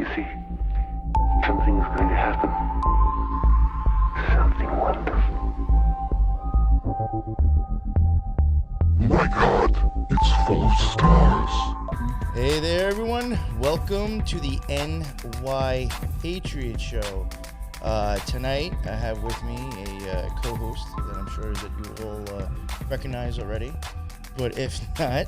You see, something is going to happen. Something wonderful. My God, it's full of stars. Hey there, everyone. Welcome to the NY Patriot Show. Tonight, I have with me a co-host that I'm sure that you all recognize already. But if not,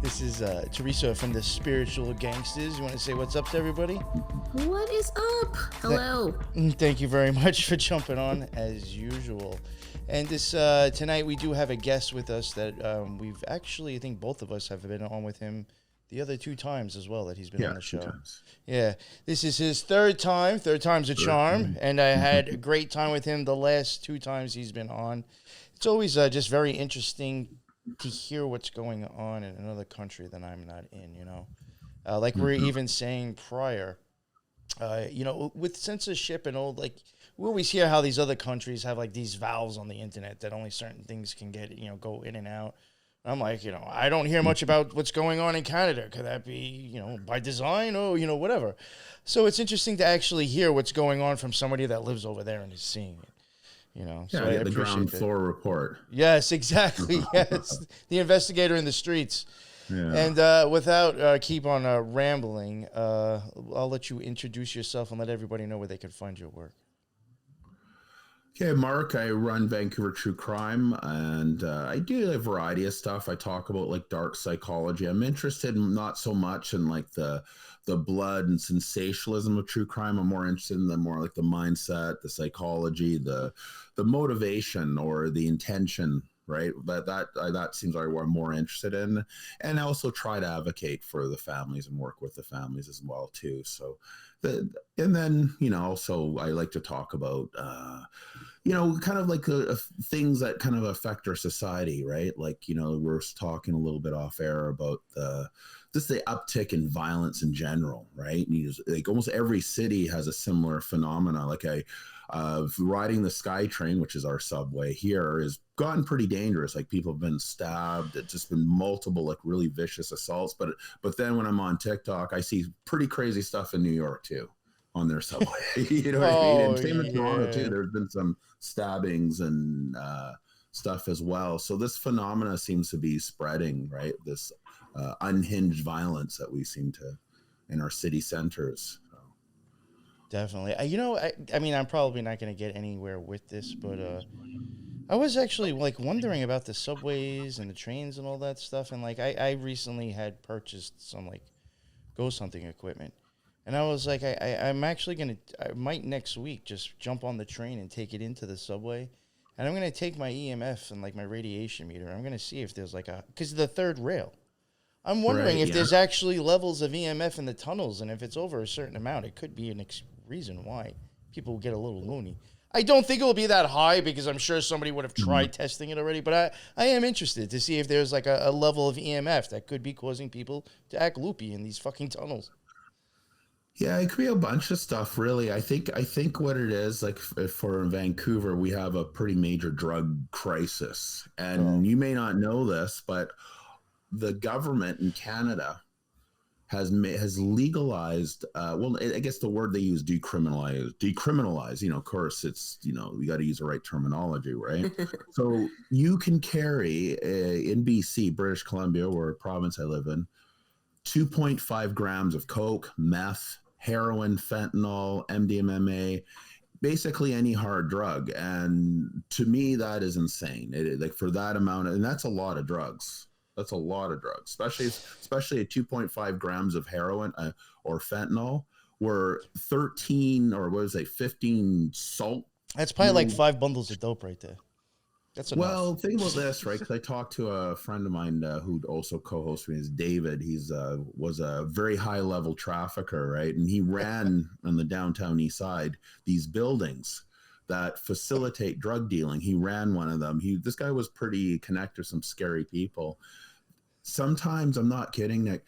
this is Teresa from the Spiritual Gangsters. You want to say what's up to everybody? What is up? Hello. Thank you very much for jumping on, as usual. And this tonight, we do have a guest with us that we've actually, I think both of us have been on with him the other two times as well that he's been on the show. Yeah, this is his third time. Third time's a charm. And I had a great time with him the last two times he's been on. It's always just very interesting to hear what's going on in another country that I'm not in, you know. Like we were even saying prior, you know, with censorship and all, like, we always hear how these other countries have, like, these valves on the internet that only certain things can get, you know, go in and out. I'm like, you know, I don't hear much about what's going on in Canada. Could that be, you know, by design or, you know, whatever? So it's interesting to actually hear what's going on from somebody that lives over there and is seeing it. You know, yeah, so I the ground floor report. Yes, exactly. Yes, the investigator in the streets. Yeah. And without keep on rambling, I'll let you introduce yourself and let everybody know where they can find your work. Okay, Mark, I run Vancouver True Crime, and I do a variety of stuff. I talk about, like, dark psychology. I'm interested in not so much in, like, the blood and sensationalism of true crime. I'm more interested in the more like the mindset, the psychology, the motivation or the intention, right? That seems like what I'm more interested in. And I also try to advocate for the families and work with the families as well too. So and then, you know, also I like to talk about, you know, kind of like things that kind of affect our society, right? Like, you know, we're talking a little bit off air about just the uptick in violence in general, right? Like almost every city has a similar phenomena. Like riding the SkyTrain, which is our subway here, has gotten pretty dangerous. Like people have been stabbed. It's just been multiple, like really vicious assaults. But then when I'm on TikTok, I see pretty crazy stuff in New York too on their subway. You know what I mean? And same in Toronto too. There's been some stabbings and stuff as well. So this phenomena seems to be spreading, right? This unhinged violence that we seem to in our city centers. So. Definitely. You know, I mean, I'm probably not going to get anywhere with this, but I was actually, like, wondering about the subways and the trains and all that stuff. And, like, I recently had purchased some, like, ghost hunting equipment. And I was like, I'm actually going to, I might next week just jump on the train and take it into the subway. And I'm going to take my EMF and, like, my radiation meter. I'm going to see if there's, like, because the third rail. I'm wondering if there's actually levels of EMF in the tunnels, and if it's over a certain amount, it could be a reason why people get a little loony. I don't think it will be that high because I'm sure somebody would have tried testing it already, but I am interested to see if there's like a level of EMF that could be causing people to act loopy in these fucking tunnels. Yeah, it could be a bunch of stuff, really. I think what it is, like for Vancouver, we have a pretty major drug crisis. And you may not know this, but the government in Canada has legalized, well, I guess the word they use, decriminalize, you know, of course it's, you know, we got to use the right terminology, right? So you can carry in BC, British Columbia, or a province I live in, 2.5 grams of coke, meth, heroin, fentanyl, MDMA, basically any hard drug. And to me, that is insane. Like for that amount, and that's a lot of drugs. That's a lot of drugs, especially at 2.5 grams of heroin or fentanyl, where 13 or what was it, 15 salt. That's probably like 5 bundles of dope right there. That's enough. Well, think about this, right? Because I talked to a friend of mine who also co-hosts me, is David. He's was a very high-level trafficker, right? And he ran on the downtown east side these buildings that facilitate drug dealing. He ran one of them. This guy was pretty connected to some scary people. Sometimes, I'm not kidding, Nick,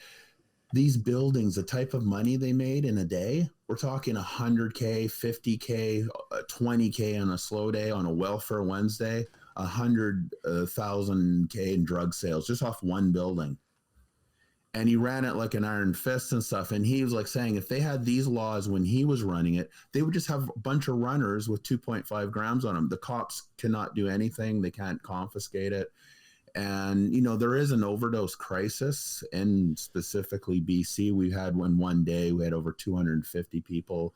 these buildings, the type of money they made in a day, we're talking 100K, 50K, 20K on a slow day, on a welfare Wednesday, 100,000K in drug sales just off one building. and he ran it like an iron fist and stuff. And he was like saying if they had these laws when he was running it, they would just have a bunch of runners with 2.5 grams on them. The cops cannot do anything. They can't confiscate it. And, you know, there is an overdose crisis in specifically BC. We had one day, we had over 250 people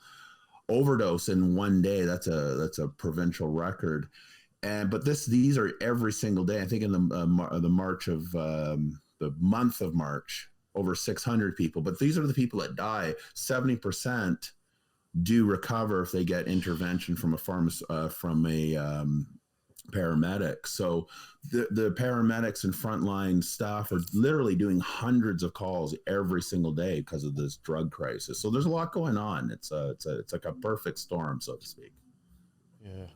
overdose in one day. That's a provincial record. But these are every single day. I think in the month of March, over 600 people. But these are the people that die. 70% do recover if they get intervention from a paramedic. So the paramedics and frontline staff are literally doing hundreds of calls every single day because of this drug crisis. So there's a lot going on. It's like a perfect storm, so to speak. Yeah.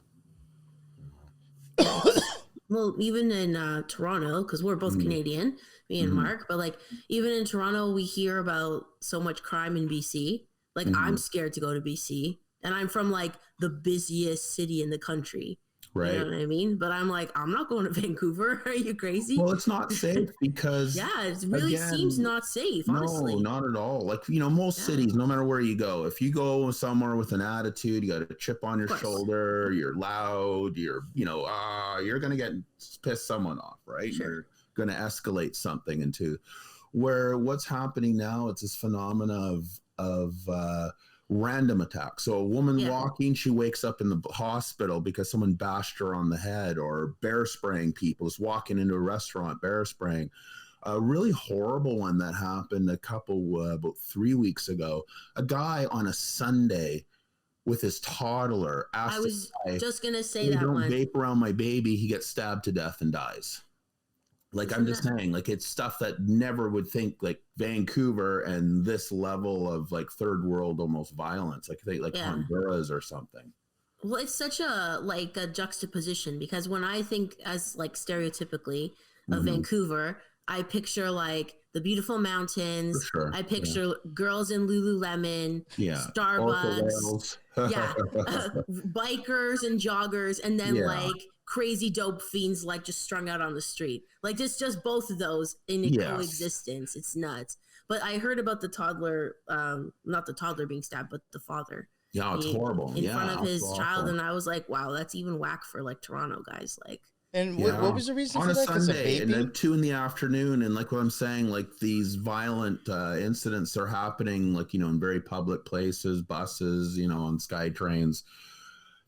Well, even in Toronto, because we're both Canadian, me and Mark, but like even in Toronto, we hear about so much crime in BC. Like I'm scared to go to BC, and I'm from like the busiest city in the country. Right. You know what I mean? But I'm like, I'm not going to Vancouver. Are you crazy? Well, it's not safe because yeah, it really seems not safe, honestly. No, not at all. Like, you know, most cities, no matter where you go, if you go somewhere with an attitude, you got a chip on your shoulder, you're loud, you're going to get piss someone off, right? Sure. You're going to escalate something into where what's happening now, it's this phenomena of random attacks. So a woman walking, she wakes up in the hospital because someone bashed her on the head, or bear spraying people, is walking into a restaurant, bear spraying. A really horrible one that happened about 3 weeks ago. A guy on a Sunday with his toddler asked, I was just going to say that don't one. vape around my baby. He gets stabbed to death and dies. Like, I'm just saying, like, it's stuff that never would think, like, Vancouver and this level of, like, third world almost violence, like Honduras or something. Well, it's such a juxtaposition, because when I think as, like, stereotypically of Vancouver, I picture, like, the beautiful mountains. For sure. I picture girls in Lululemon, Starbucks, bikers and joggers, and then, like, crazy dope fiends like just strung out on the street. Like it's just both of those in coexistence. It's nuts. But I heard about the toddler, not the toddler being stabbed, but the father. Yeah, it's horrible. In front of his child, and I was like, wow, that's even whack for like Toronto guys. Like, and what was the reason on for a that? Sunday and then 2 PM, and like what I'm saying, like these violent incidents are happening, like, you know, in very public places, buses, you know, on sky trains.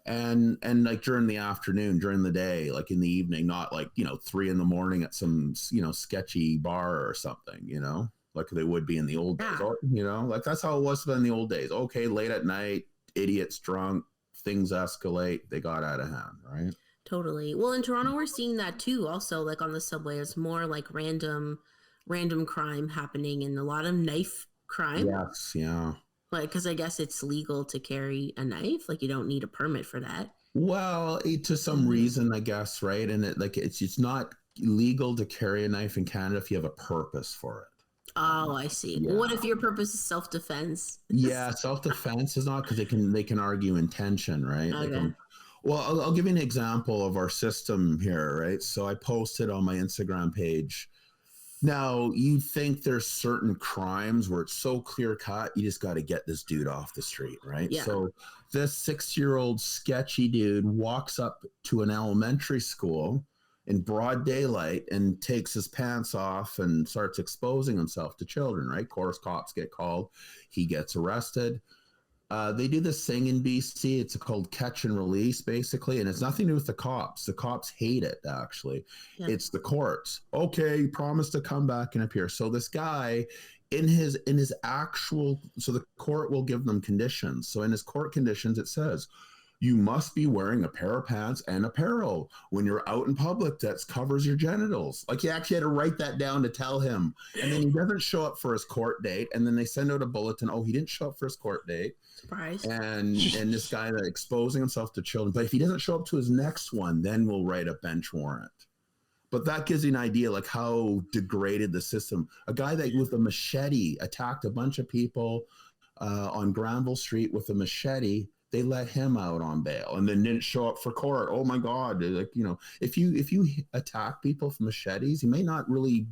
And like during the afternoon, during the day, like in the evening, not like, you know, 3 AM at some, you know, sketchy bar or something, you know, like they would be in the old days, you know, like that's how it was in the old days. Okay, late at night, idiots drunk, things escalate, they got out of hand, right? Totally. Well, in Toronto, we're seeing that too. Also, like on the subway, it's more like random crime happening, and a lot of knife crime. Yes, yeah. Like, because I guess it's legal to carry a knife. Like, you don't need a permit for that. Well, to some reason, I guess, right? And it's not legal to carry a knife in Canada if you have a purpose for it. Oh, I see. Yeah. What if your purpose is self-defense? Yeah, self-defense is not, because they can argue intention, right? Okay. Well, I'll give you an example of our system here, right? So I posted on my Instagram page. Now, you think there's certain crimes where it's so clear cut, you just got to get this dude off the street, right? Yeah. So this 6-year-old sketchy dude walks up to an elementary school in broad daylight and takes his pants off and starts exposing himself to children, right? Of course, cops get called. He gets arrested. They do this thing in BC. It's called catch and release, basically, and it's nothing to do with the cops. The cops hate it, actually. Yeah. It's the courts. Okay, promise to come back and appear. So this guy, in his actual, so the court will give them conditions. So in his court conditions, it says, you must be wearing a pair of pants and apparel when you're out in public that covers your genitals. Like, he actually had to write that down to tell him. And then he doesn't show up for his court date. And then they send out a bulletin. Oh, he didn't show up for his court date. Surprise. And this guy that exposing himself to children. But if he doesn't show up to his next one, then we'll write a bench warrant. But that gives you an idea, like, how degraded the system. A guy that with a machete attacked a bunch of people on Granville Street with a machete. They let him out on bail and then didn't show up for court. Oh my God. Like, you know, if you attack people with machetes, you may not really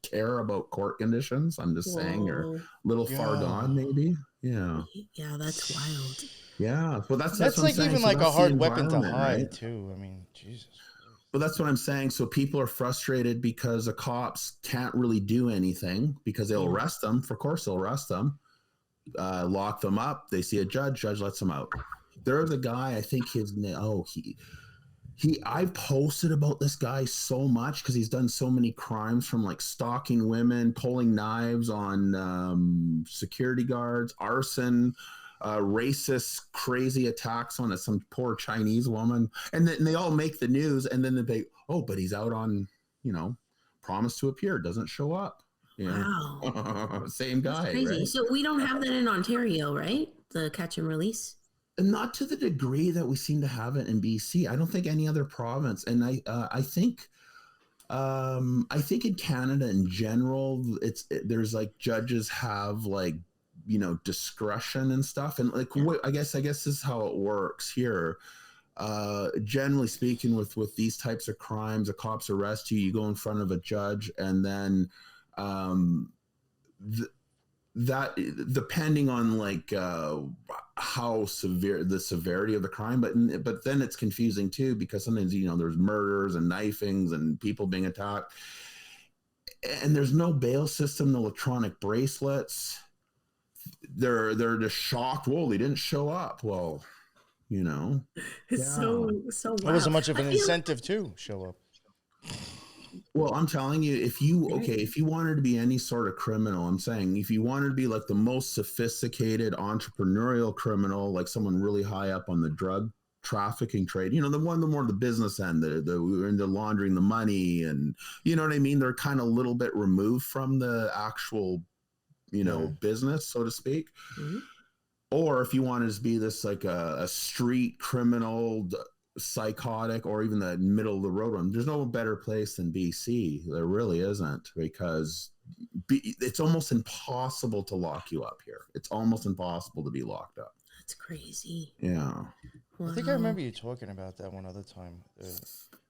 care about court conditions. I'm just saying, or a little far gone, maybe. Yeah. Yeah, that's wild. Yeah. Well, that's That's what I'm like saying. even So like a that's the hard weapon to environment, hide right? too. I mean, Jesus. But that's what I'm saying. So people are frustrated because the cops can't really do anything because they'll arrest them. For course, they'll arrest them, lock them up. They see a judge lets them out. There's a guy, I think his name, I've posted about this guy so much because he's done so many crimes, from like stalking women, pulling knives on security guards, arson, racist, crazy attacks on some poor Chinese woman. And then they all make the news, and then they, but he's out on, promise to appear, doesn't show up. Wow. Same guy. That's crazy. Right? So we don't have that in Ontario, right? The catch and release? Not to the degree that we seem to have it in BC. I don't think any other province. And I think in Canada in general, there's like judges have like, discretion and stuff. And like, I guess this is how it works here. Generally speaking, with these types of crimes, the cops arrest you, you go in front of a judge, and then that depending on like how severe the severity of the crime, but then it's confusing too, because sometimes there's murders and knifings and people being attacked, and there's no bail system, no electronic bracelets. They're just shocked. Whoa, they didn't show up. Well, It's so wild. It wasn't much of an incentive to show up. Well, I'm telling you, if you wanted to be any sort of criminal, I'm saying if you wanted to be like the most sophisticated entrepreneurial criminal, like someone really high up on the drug trafficking trade, the more the business end, the into laundering the money, and you know what I mean? They're kind of a little bit removed from the actual, business, so to speak. Mm-hmm. Or if you wanted to be this like a street criminal, psychotic, or even the middle of the road one, there's no better place than BC. There really isn't, because it's almost impossible to lock you up here. It's almost impossible to be locked up. That's crazy. Yeah. Wow. I think I remember you talking about that one other time.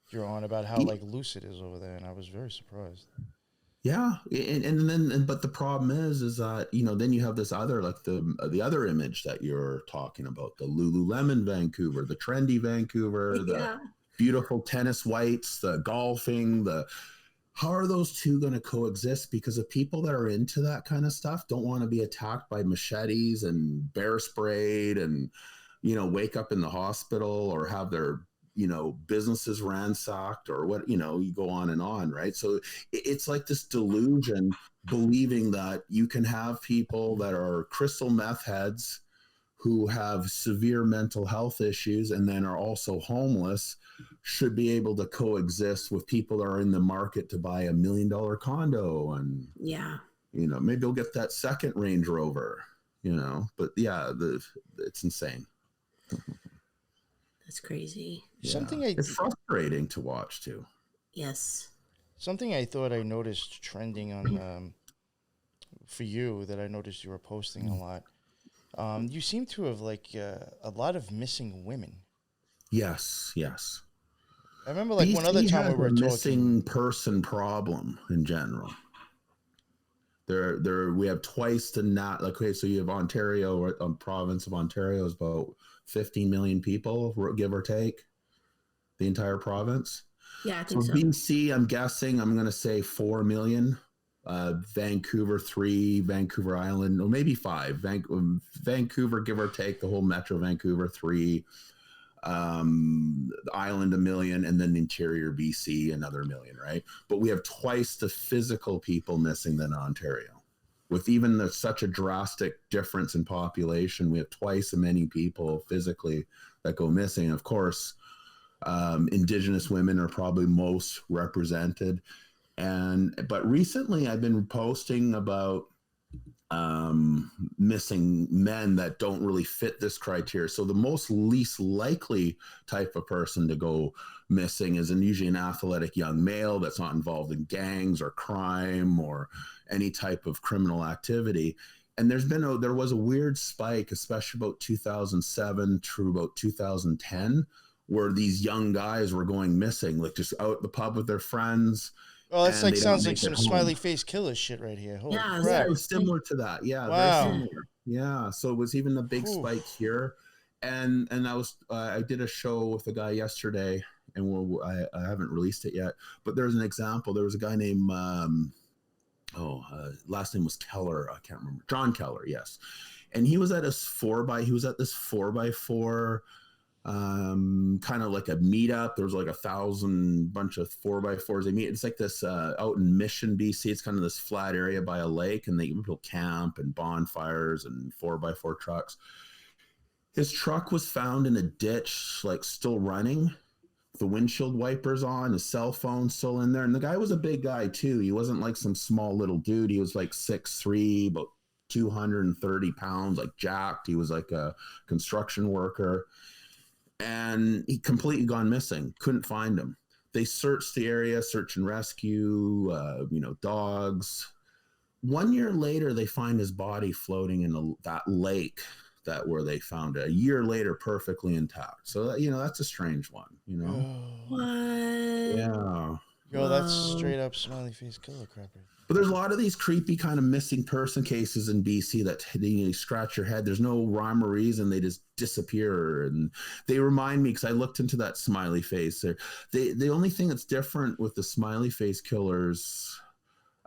You're on about how like loose it is over there, and I was very surprised. Yeah, but the problem is that then you have this other, like the other image that you're talking about, the Lululemon Vancouver, the trendy Vancouver, the beautiful tennis whites, the golfing, how are those two going to coexist? Because the people that are into that kind of stuff don't want to be attacked by machetes and bear sprayed and wake up in the hospital or have their businesses ransacked, or what, you go on and on, right? So it's like this delusion, believing that you can have people that are crystal meth heads who have severe mental health issues and then are also homeless, should be able to coexist with people that are in the market to buy $1 million condo, and maybe they'll get that second Range Rover, but it's insane. That's crazy. Yeah. It's frustrating to watch too. Yes. Something I thought I noticed trending on for you, that I noticed you were posting a lot. You seem to have like a lot of missing women. Yes. I remember like one other time we were talking. Missing person problem in general. We have twice the so you have Ontario, province of Ontario is about 15 million people, give or take, the entire province. Yeah, I think so. BC, I'm guessing, I'm going to say 4 million. Vancouver 3, Vancouver Island, or maybe 5. Vancouver, give or take, the whole Metro Vancouver 3, the island 1 million, and then the interior BC another 1 million, right? But we have twice the physical people missing than Ontario. With even such a drastic difference in population, we have twice as many people physically that go missing. Of course, Indigenous women are probably most represented. But recently I've been posting about missing men that don't really fit this criteria. So the least likely type of person to go missing is usually an athletic young male that's not involved in gangs or crime or any type of criminal activity. And there was a weird spike, especially about 2007 through about 2010, where these young guys were going missing, like just out at the pub with their friends. Oh, that's and like they don't sounds like make it some home. smiley face killer shit right here. Holy Yeah, Yeah, crap! it was similar to that. Yeah, Wow. very similar. Yeah, so it was even a big Whew. spike here, and I did a show with a guy yesterday, and I haven't released it yet, but there's an example. There was a guy named last name was Keller. I can't remember. John Keller, yes, and he was at this 4x4 kind of like a meetup. There was like 1,000 bunch of 4x4s. They meet. It's like this out in Mission, BC. It's kind of this flat area by a lake, and people camp and bonfires and 4x4 trucks. His truck was found in a ditch, like still running, the windshield wipers on, his cell phone still in there. And the guy was a big guy too. He wasn't like some small little dude. He was like 6'3", about 230 pounds, like jacked. He was like a construction worker. And he completely gone missing. Couldn't find him. They searched the area, search and rescue, dogs. 1 year later, they find his body floating in that lake where they found it. A year later, perfectly intact. So that's a strange one. What? Yeah. Yo, that's straight up smiley face killer crap. But there's a lot of these creepy kind of missing person cases in BC that you scratch your head. There's no rhyme or reason. They just disappear. And they remind me, because I looked into that smiley face. The only thing that's different with the smiley face killers,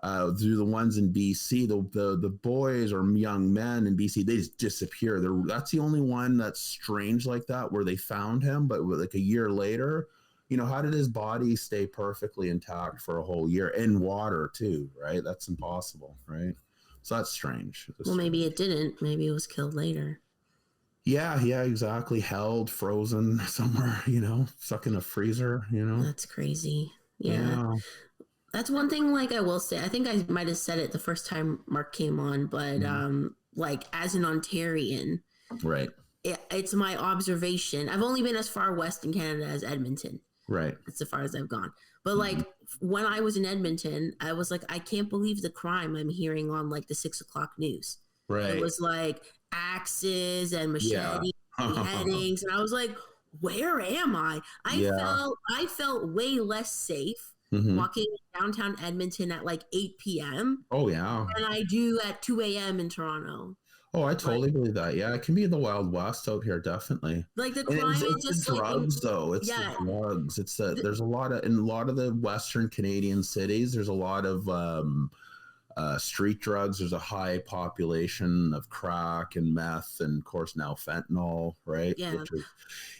through the ones in BC, the boys or young men in BC, they just disappear. That's the only one that's strange like that, where they found him, but like a year later. How did his body stay perfectly intact for a whole year in water too, right? That's impossible, right? So that's strange. Maybe it didn't. Maybe it was killed later. Yeah, exactly. Held, frozen somewhere, stuck in a freezer, That's crazy. Yeah. That's one thing, like, I will say, I think I might have said it the first time Mark came on, but like, as an Ontarian, right, it's my observation. I've only been as far west in Canada as Edmonton. Right. That's as far as I've gone. But like when I was in Edmonton, I was like, I can't believe the crime I'm hearing on like the 6 o'clock news. Right. It was like axes and machetes, beheadings, and I was like, where am I? I felt way less safe walking downtown Edmonton at like 8 p.m. Oh yeah. than I do at 2 a.m. in Toronto. Oh, I totally believe that. Yeah, it can be the Wild West out here, definitely. Like the crime it's just the like drugs, though. It's the drugs. It's there's a lot of the Western Canadian cities. There's a lot of street drugs. There's a high population of crack and meth, and of course now fentanyl, right? Yeah,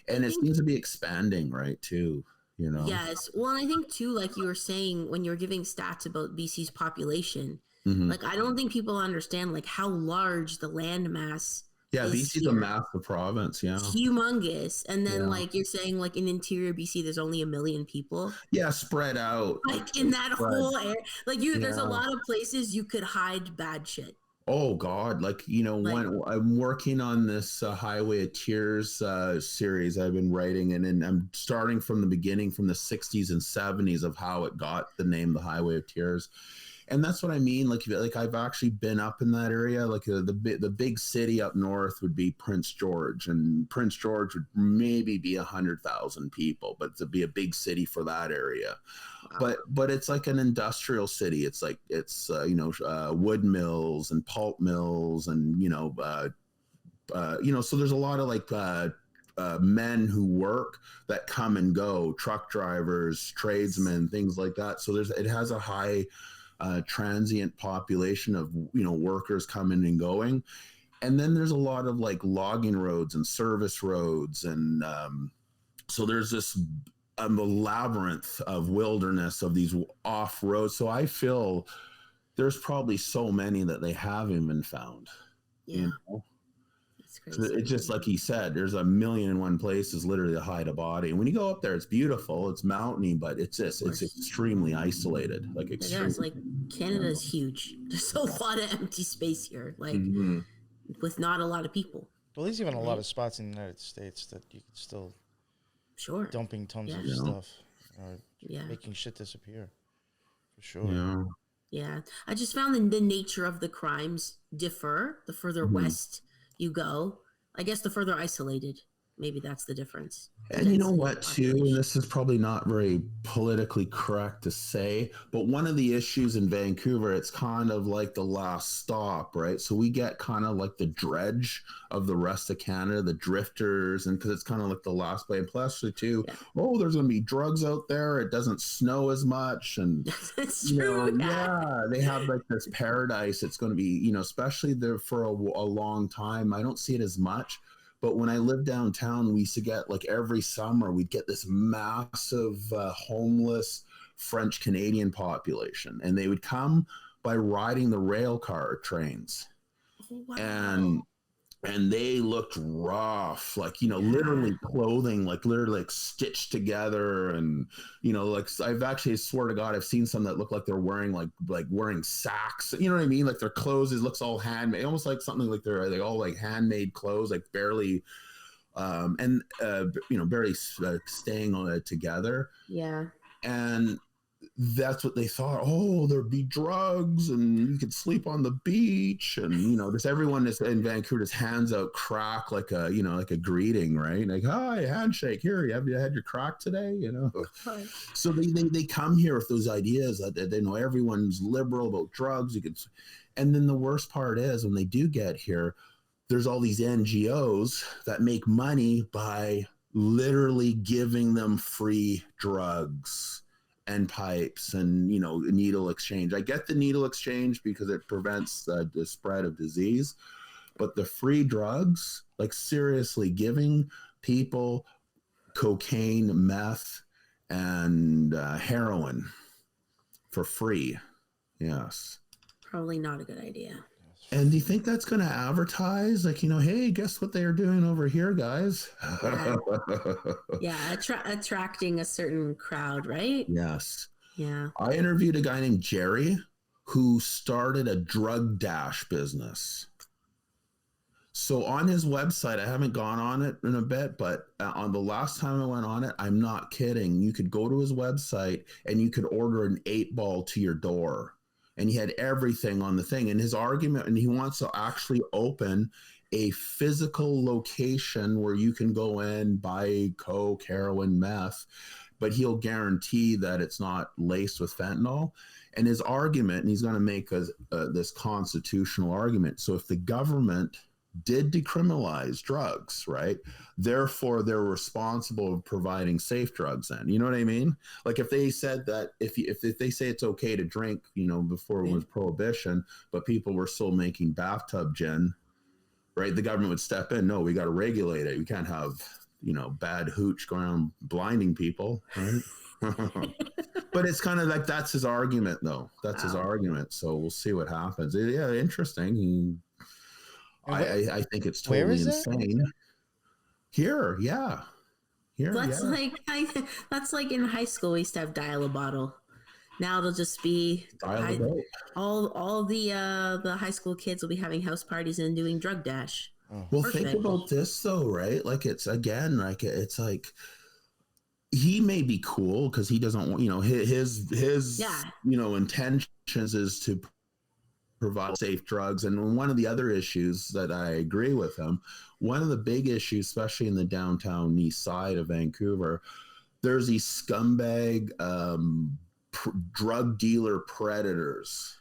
it seems to be expanding, right? Too. Yes. Well, and I think too, like you were saying when you were giving stats about BC's population. Like, I don't think people understand like how large the landmass. Yeah, BC's a massive province. Yeah, humongous. And then like you're saying, like in interior BC, there's only 1 million people. Yeah, spread out. Like in that whole area, like there's a lot of places you could hide bad shit. Oh God! When I'm working on this Highway of Tears series I've been writing, and I'm starting from the beginning, from the 60s and 70s of how it got the name, the Highway of Tears. And that's what I mean. Like I've actually been up in that area. Like the big city up north would be Prince George, and Prince George would maybe be 100,000 people, but it'd be a big city for that area. Wow. But it's like an industrial city. It's like wood mills and pulp mills, and so there's a lot of like men who work that come and go, truck drivers, tradesmen, things like that. So it has a high transient population of workers coming and going, and then there's a lot of like logging roads and service roads, and so there's this a labyrinth of wilderness of these off roads. So I feel there's probably so many that they haven't been found. So it's just like he said, there's 1,000,001 places literally to hide a body. And when you go up there, it's beautiful, it's mountainy, but it's extremely isolated. Like like Canada's huge. There's a lot of empty space here, like with not a lot of people. Well, there's even a lot of spots in the United States that you can still dumping tons of stuff, making shit disappear, for sure. Yeah, I just found the nature of the crimes differ the further west you go. I guess the further isolated. maybe that's the difference. And you know what, too, and this is probably not very politically correct to say, but one of the issues in Vancouver, it's kind of like the last stop, right? So we get kind of like the dredge of the rest of Canada, the drifters, and because it's kind of like the last place. And plus, too, oh, there's going to be drugs out there. It doesn't snow as much, and It's you true. know, yeah, they have like this paradise. It's going to be, you know, especially there for a long time. I don't see it as much. But when I lived downtown, we used to get like every summer, we'd get this massive homeless French Canadian population. And they would come by riding the rail car trains. Oh, wow. And they looked rough, like, you know, literally clothing, like literally like stitched together. And, you know, like I've actually swear to God, I've seen some that look like they're wearing like wearing sacks, you know what I mean? Like their clothes, it looks all handmade, almost like something like they're like all like handmade clothes, like barely, you know, barely staying on it together. Yeah. And that's what they thought. Oh, there'd be drugs and you could sleep on the beach. And, you know, just everyone is in Vancouver just hands out crack like a, you know, like a greeting, right? Like, hi, handshake. Here, have you had your crack today? You know? Hi. So they come here with those ideas that they know everyone's liberal about drugs. You could, and then the worst part is when they do get here, there's all these NGOs that make money by literally giving them free drugs and pipes and, you know, needle exchange. I get the needle exchange because it prevents the spread of disease, but the free drugs, like seriously giving people cocaine, meth, and heroin for free. Yes. Probably not a good idea. And do you think that's going to advertise? Like, you know, hey, guess what they are doing over here, guys? Yeah, attracting a certain crowd, right? Yes. Yeah. I interviewed a guy named Jerry who started a drug dash business. So on his website, I haven't gone on it in a bit, but on the last time I went on it, I'm not kidding. You could go to his website and you could order an 8-ball to your door. And he had everything on the thing. And his argument, and he wants to actually open a physical location where you can go in, buy coke, heroin, meth, but he'll guarantee that it's not laced with fentanyl. And his argument, and he's going to make this constitutional argument. So if the government did decriminalize drugs, right? Therefore, they're responsible for providing safe drugs then. You know what I mean? Like if they said that, if they say it's okay to drink, you know, before it was prohibition, but people were still making bathtub gin, right? The government would step in. No, we got to regulate it. We can't have, you know, bad hooch going around blinding people, right? But it's kind of like, that's his argument though. That's his argument. So we'll see what happens. Yeah, interesting. I think it's totally insane. Here, yeah. Here, that's that's like in high school we used to have dial a bottle. Now it'll just be all the high school kids will be having house parties and doing drug dash. Well, think about this though, right? Like it's again, like it's like he may be cool because he doesn't want, you know, his you know, intentions is to provide safe drugs. And one of the other issues that I agree with him, one of the big issues, especially in the downtown east side of Vancouver, there's these scumbag drug dealer predators,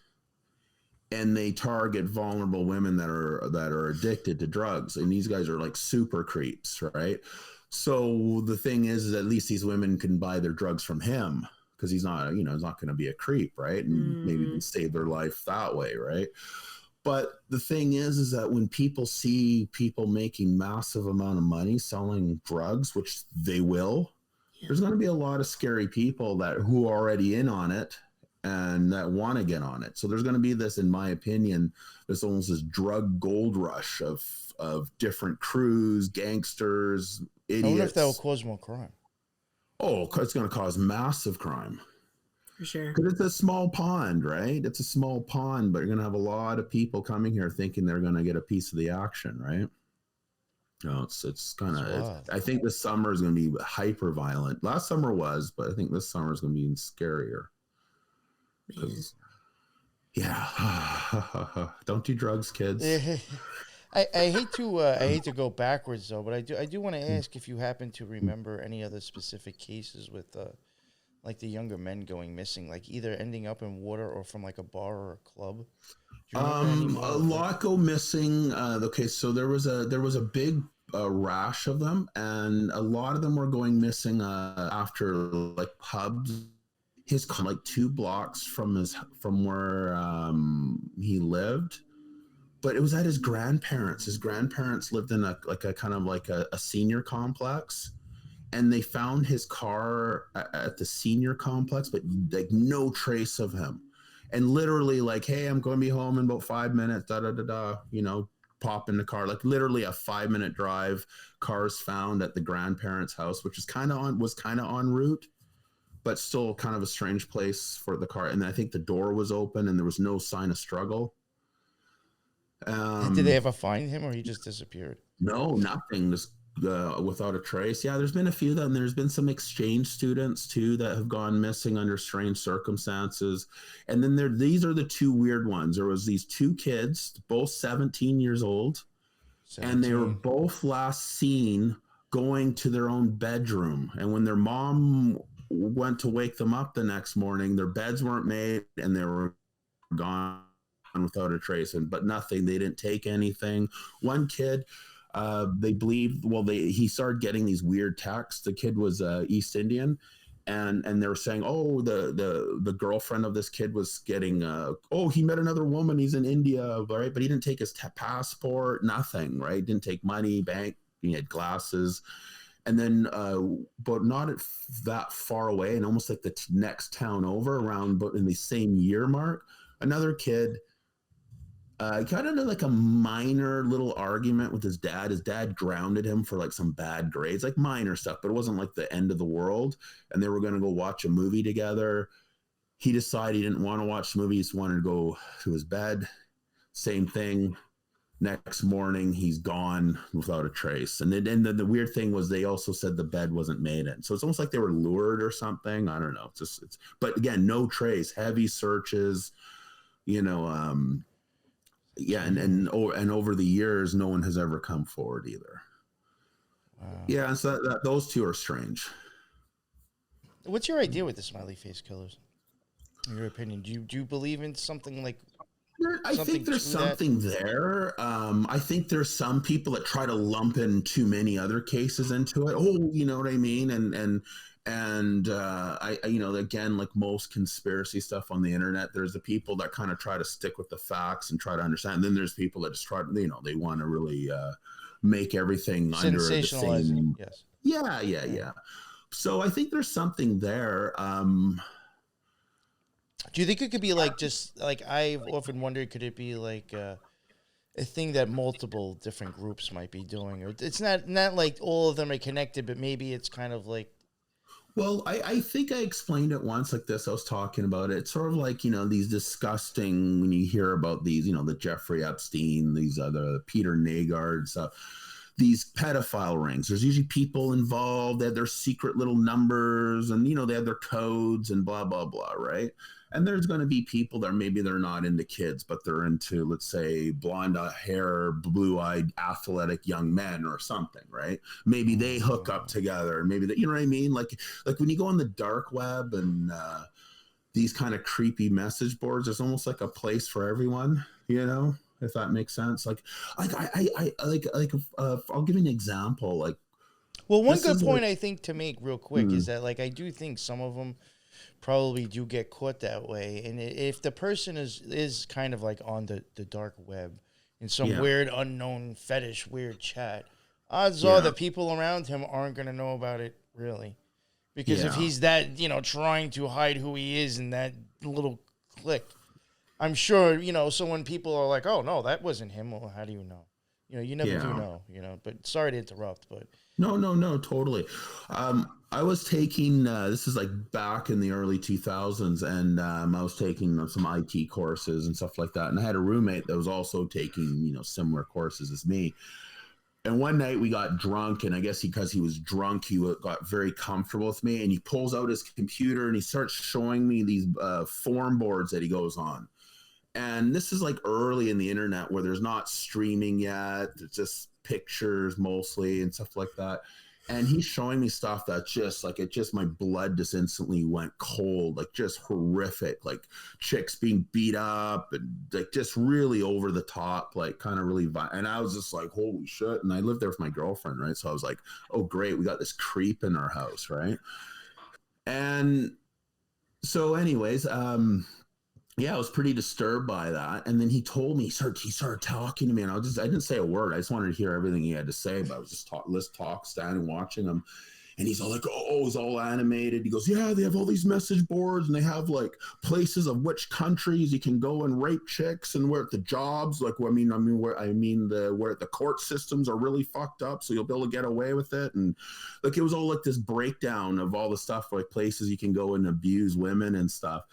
and they target vulnerable women that are addicted to drugs. And these guys are like super creeps, right? So the thing is at least these women can buy their drugs from him, because he's not, you know, he's not going to be a creep, right? And maybe save their life that way, right? But the thing is that when people see people making massive amount of money selling drugs, which they will, there's going to be a lot of scary people who are already in on it and that want to get on it. So there's going to be this, in my opinion, this almost this drug gold rush of different crews, gangsters, idiots. I wonder if that will cause more crime. Oh, it's going to cause massive crime. For sure. Because it's a small pond, right? It's a small pond, but you're going to have a lot of people coming here thinking they're going to get a piece of the action, right? No, it's kind of, I think this summer is going to be hyper violent. Last summer was, but I think this summer is going to be even scarier. Yeah. Don't do drugs, kids. I hate to go backwards though, but I do want to ask if you happen to remember any other specific cases with like the younger men going missing, like either ending up in water or from like a bar or a club. Do you remember any more? A lot go missing. Okay, so there was a big rash of them, and a lot of them were going missing after like pubs. His like 2 blocks from where he lived, but it was at his grandparents. His grandparents lived in a kind of like a senior complex, and they found his car at the senior complex, but like no trace of him. And literally like, hey, I'm going to be home in about 5 minutes, pop in the car, like literally a 5-minute drive, cars found at the grandparents' house, which is kind of en route, but still kind of a strange place for the car. And I think the door was open and there was no sign of struggle. Did they ever find him, or he just disappeared? No, nothing. Just without a trace. Yeah, there's been a few of them. There's been some exchange students too that have gone missing under strange circumstances. And then these are the 2 weird ones. There was these 2 kids, both 17 years old, 17. And they were both last seen going to their own bedroom. And when their mom went to wake them up the next morning, their beds weren't made and they were gone without a trace. But nothing. They didn't take anything. One kid, they believe, he started getting these weird texts. The kid was East Indian, and they were saying, oh, the girlfriend of this kid was getting, he met another woman, he's in India, right? But he didn't take his passport, nothing, right? Didn't take money, bank, he had glasses. And then, but not that far away, and almost like the next town over, around, but in the same year mark, another kid got into like a minor little argument with his dad. His dad grounded him for like some bad grades, like minor stuff, but it wasn't like the end of the world. And they were going to go watch a movie together. He decided he didn't want to watch the movie. He just wanted to go to his bed. Same thing. Next morning, he's gone without a trace. And then the weird thing was they also said the bed wasn't made in. So it's almost like they were lured or something. I don't know. But again, no trace, heavy searches, yeah, and over the years, no one has ever come forward either. Wow. Yeah, and so those 2 are strange. What's your idea with the smiley face killers? In your opinion, do you believe in something like? I think there's something there. I think there's some people that try to lump in too many other cases into it. Oh, you know what I mean? And I again, like most conspiracy stuff on the internet, there's the people that kind of try to stick with the facts and try to understand. And then there's people that just try to, they want to really make everything under the same. Yes. Yeah. So I think there's something there. Do you think it could be like, just like, I've often wondered, could it be like a thing that multiple different groups might be doing? Or it's not like all of them are connected, but maybe it's kind of like. Well, I think I explained it once like this. I was talking about it. It's sort of like, these disgusting, when you hear about these, the Jeffrey Epstein, these other Peter Nagard, these pedophile rings. There's usually people involved. They have their secret little numbers and, they have their codes and blah, blah, blah, right? And there's going to be people that maybe they're not into kids, but they're into, let's say, blonde hair, blue-eyed, athletic young men or something, right? Maybe they hook up together. Maybe that, you know what I mean? Like when you go on the dark web and these kind of creepy message boards, there's almost like a place for everyone, if that makes sense. I'll give you an example. Well, one good point I think to make real quick is that, like, I do think some of them probably do get caught that way. And if the person is kind of like on the dark web in some weird, unknown fetish, weird chat, odds are the people around him aren't going to know about it, really. Because if he's that, trying to hide who he is in that little clique, I'm sure, so when people are like, oh, no, that wasn't him, well, how do you know? You never do know, but sorry to interrupt, but. No, totally. I was taking, this is like back in the early 2000s, and I was taking some IT courses and stuff like that. And I had a roommate that was also taking, similar courses as me. And one night we got drunk, and I guess because he was drunk, he got very comfortable with me, and he pulls out his computer and he starts showing me these form boards that he goes on. And this is like early in the internet where there's not streaming yet. It's just pictures mostly and stuff like that. And he's showing me stuff that's just like, my blood just instantly went cold, like just horrific, like chicks being beat up and like just really over the top, like kind of really violent. And I was just like, holy shit. And I lived there with my girlfriend, right? So I was like, oh, great. We got this creep in our house, right? And so anyways, yeah, I was pretty disturbed by that. And then he told me, he started talking to me, and I didn't say a word. I just wanted to hear everything he had to say, but I was just standing watching him. And he's all like, oh, he's all animated. He goes, yeah, they have all these message boards, and they have like places of which countries you can go and rape chicks, and where the jobs, like, where the court systems are really fucked up, so you'll be able to get away with it. And like, it was all like this breakdown of all the stuff, like places you can go and abuse women and stuff.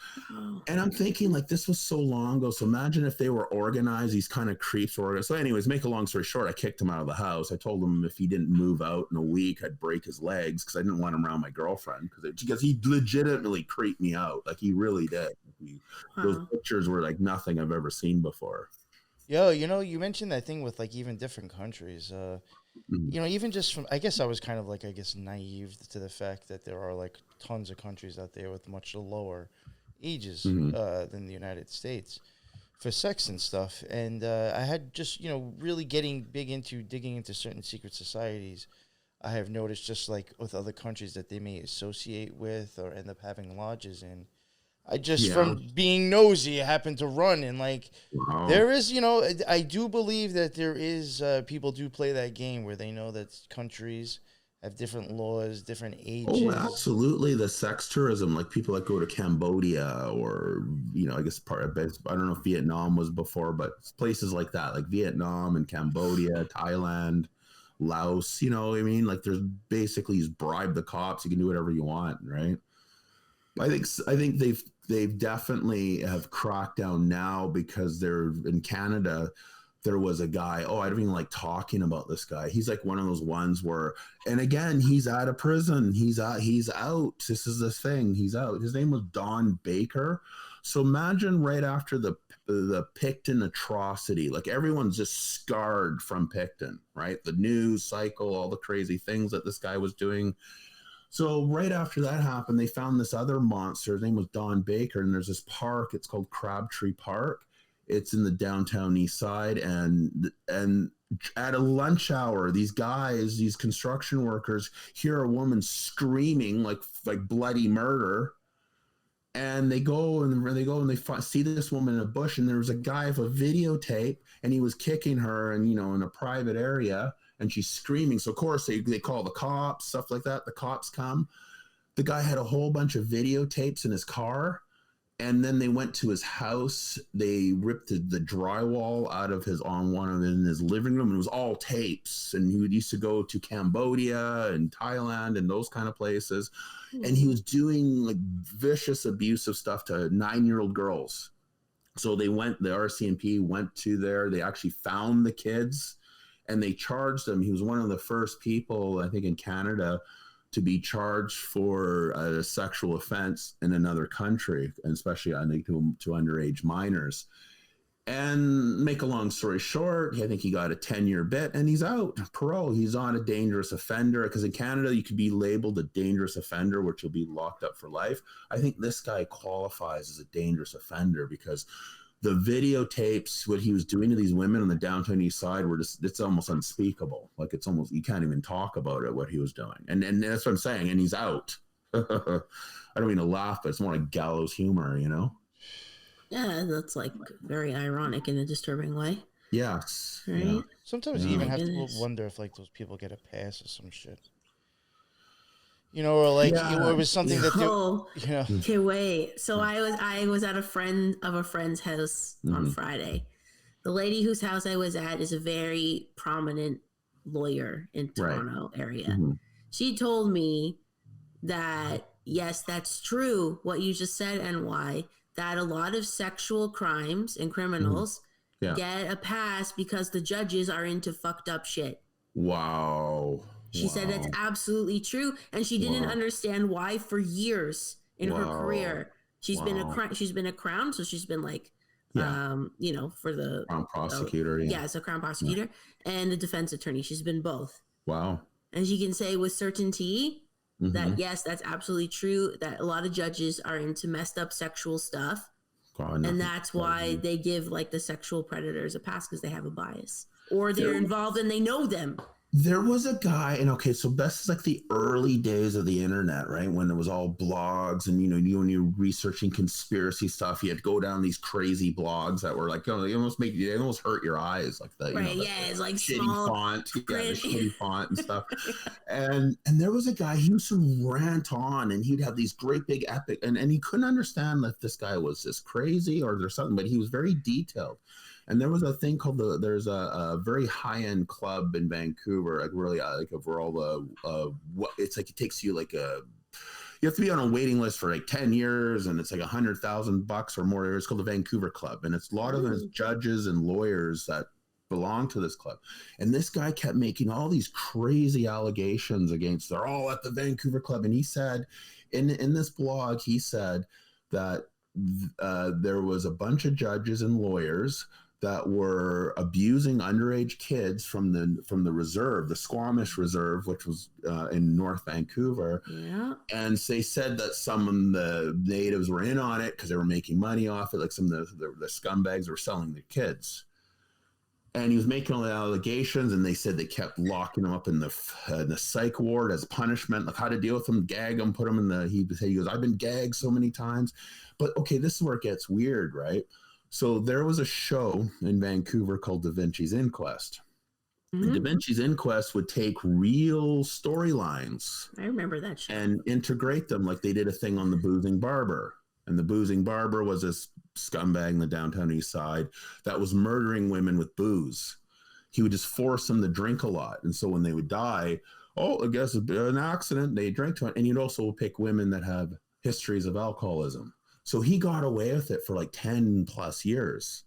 And I'm thinking, like, this was so long ago. So imagine if they were organized, these kind of creeps were organized. So anyways, make a long story short, I kicked him out of the house. I told him if he didn't move out in a week, I'd break his legs, because I didn't want him around my girlfriend, because he legitimately creeped me out. Like, he really did. Those pictures were like nothing I've ever seen before. Yo, you mentioned that thing with like even different countries. Even just from, I guess I was kind of like, naive to the fact that there are like tons of countries out there with much lower ages than the United States for sex and stuff. And I had just, really getting big into digging into certain secret societies. I have noticed, just like with other countries that they may associate with or end up having lodges in. I just, from being nosy, I happened to run, and like, there is, I do believe that there is, people do play that game where they know that countries have different laws, different ages. Oh, absolutely. The sex tourism, like people that go to Cambodia, or, I guess I don't know if Vietnam was before, but places like that, like Vietnam and Cambodia, Thailand, Laos, you know what I mean? Like, there's basically, you bribe the cops, you can do whatever you want, right? I think they've definitely have cracked down now, because they're in Canada. There was a guy, I don't even like talking about this guy. He's like one of those ones where, and again, he's out of prison. He's out. This is the thing. He's out. His name was Don Baker. So imagine right after the Picton atrocity, like everyone's just scarred from Picton, right? The news cycle, all the crazy things that this guy was doing. So right after that happened, they found this other monster. His name was Don Baker, and there's this park. It's called Crabtree Park. It's in the downtown east side, and at a lunch hour, these construction workers hear a woman screaming like bloody murder, and they go and they see this woman in a bush, and there was a guy with a videotape, and he was kicking her, and in a private area, and she's screaming. So of course they call the cops, stuff like that. The cops come. The guy had a whole bunch of videotapes in his car. And then they went to his house. They ripped the drywall out of in his living room. And it was all tapes. And he used to go to Cambodia and Thailand and those kind of places. And he was doing like vicious, abusive stuff to 9-year-old girls. So the RCMP went to there. They actually found the kids, and they charged them. He was one of the first people, I think, in Canada to be charged for a sexual offense in another country, and especially, I think, to underage minors. And make a long story short, I think he got a 10-year bit, and he's out, parole. He's on a dangerous offender, because in Canada, you could be labeled a dangerous offender, which you'll be locked up for life. I think this guy qualifies as a dangerous offender, because the videotapes, what he was doing to these women on the downtown east side, it's almost unspeakable. Like, it's almost, you can't even talk about it, what he was doing. And that's what I'm saying. And he's out. I don't mean to laugh, but it's more like gallows humor, Yeah, that's like very ironic in a disturbing way. Yes. Right? Yeah. Sometimes you even have to wonder if like those people get a pass or some shit. Or like it was something that they, Okay, wait. So I was at a friend of a friend's house on Friday. The lady whose house I was at is a very prominent lawyer in Toronto area. She told me that yes, that's true what you just said, and why that a lot of sexual crimes and criminals get a pass because the judges are into fucked up shit. Wow. She said that's absolutely true, and she didn't understand why for years in her career. She's been a crown, so she's been like For the Crown prosecutor. as a crown prosecutor and the defense attorney. She's been both. Wow. And she can say with certainty that, yes, that's absolutely true, that a lot of judges are into messed up sexual stuff. God, and that's why they give like the sexual predators a pass, because they have a bias or they're involved and they know them. There was a guy, and okay, so this is like the early days of the internet, right? When it was all blogs, and when you're researching conspiracy stuff, you had to go down these crazy blogs that were like, they almost hurt your eyes, like that. Right? It's like shitty small font, the shitty font and stuff. and there was a guy, he used to rant on, and he'd have these great big epic, and he couldn't understand if this guy was just crazy or there's something, but he was very detailed. And there was a thing called there's a very high end club in Vancouver, like really like over all the it's like it takes you like you have to be on a waiting list for like 10 years, and it's like $100,000 or more. It's called the Vancouver Club, and it's a lot of those judges and lawyers that belong to this club. And this guy kept making all these crazy allegations against. They're all at the Vancouver Club, and he said in this blog, he said that there was a bunch of judges and lawyers that were abusing underage kids from the reserve, the Squamish Reserve, which was in North Vancouver. Yeah. And they said that some of the natives were in on it because they were making money off it. Like some of the scumbags were selling their kids. And he was making all the allegations, and they said they kept locking him up in the psych ward as punishment, like how to deal with him, gag him, put him in he goes, I've been gagged so many times. But okay, this is where it gets weird, right? So there was a show in Vancouver called Da Vinci's Inquest. And Da Vinci's Inquest would take real storylines. I remember that show. And integrate them, like they did a thing on the Boozing Barber. And the Boozing Barber was this scumbag in the downtown east side that was murdering women with booze. He would just force them to drink a lot. And so when they would die, I guess an accident, they drank too much. And you'd also pick women that have histories of alcoholism. So he got away with it for like 10 plus years.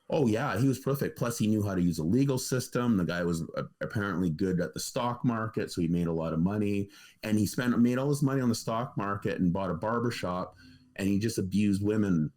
Oh yeah, he was prolific. Plus he knew how to use a legal system. The guy was apparently good at the stock market, so he made a lot of money. And he made all his money on the stock market and bought a barbershop, and he just abused women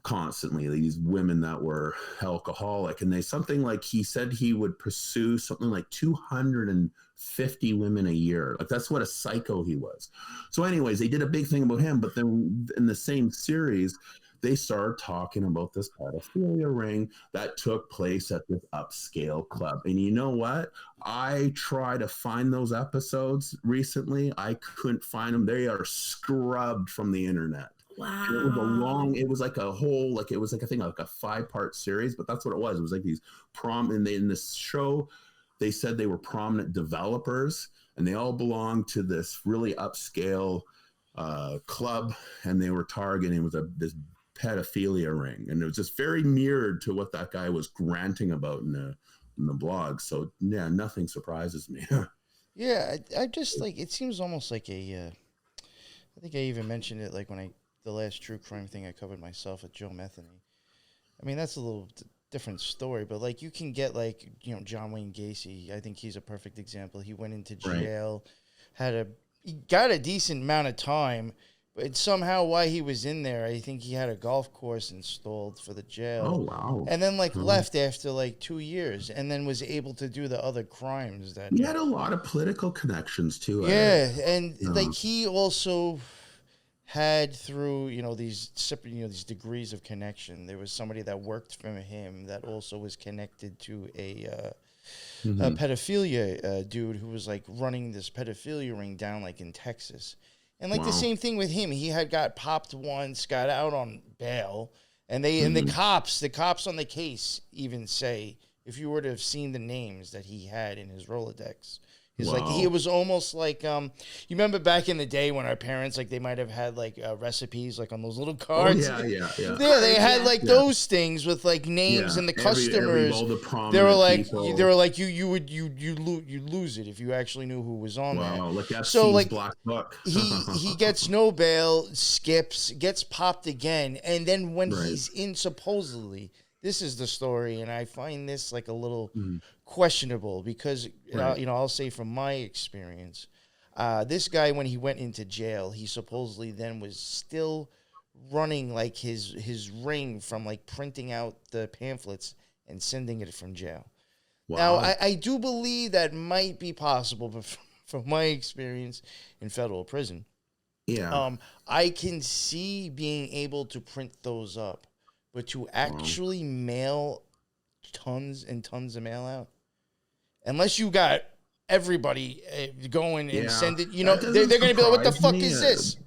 constantly. These women that were alcoholic, and he said he would pursue something like 250 women a year. Like that's what a psycho he was. So anyways, they did a big thing about him, but then in the same series, they started talking about this pedophilia ring that took place at this upscale club. And you know what? I tried to find those episodes recently. I couldn't find them. They are scrubbed from the internet. Wow. It was like a 5-part series, but that's what it was. It was like these in this show, they said they were prominent developers, and they all belonged to this really upscale club, and they were targeting this pedophilia ring. And it was just very mirrored to what that guy was ranting about in the blog. So yeah, nothing surprises me. Yeah, I just like, it seems almost like I think I even mentioned it like when the last true crime thing I covered myself with Joe Metheny. I mean, that's a little different story, but like you can get like, John Wayne Gacy. I think he's a perfect example. He went into jail, he got a decent amount of time, but somehow while he was in there, I think he had a golf course installed for the jail. Oh, wow. And then left after 2 years, and then was able to do the other crimes that he had a lot of political connections too. Yeah, and he also had through these these degrees of connection. There was somebody that worked for him that also was connected to a pedophilia dude who was running this pedophilia ring down in Texas. And the same thing with him. He had got popped once, got out on bail, and the cops on the case even say, if you were to have seen the names that he had in his Rolodex, he's it was almost like you remember back in the day when our parents they might have had recipes on those little cards. Oh, yeah. Yeah, they had those things with names and the customers. They were like you would lose it if you actually knew who was on there. Wow, like that. So Black Book. he gets no bail, skips, gets popped again, and then when he's in, supposedly. This is the story, and I find this a little questionable because, I'll say from my experience, this guy, when he went into jail, he supposedly then was still running like his ring from like printing out the pamphlets and sending it from jail. Wow. Now, I do believe that might be possible, but from my experience in federal prison, I can see being able to print those up, but to actually mail tons and tons of mail out, unless you got everybody going and send it, they're going to be like, what the fuck is this?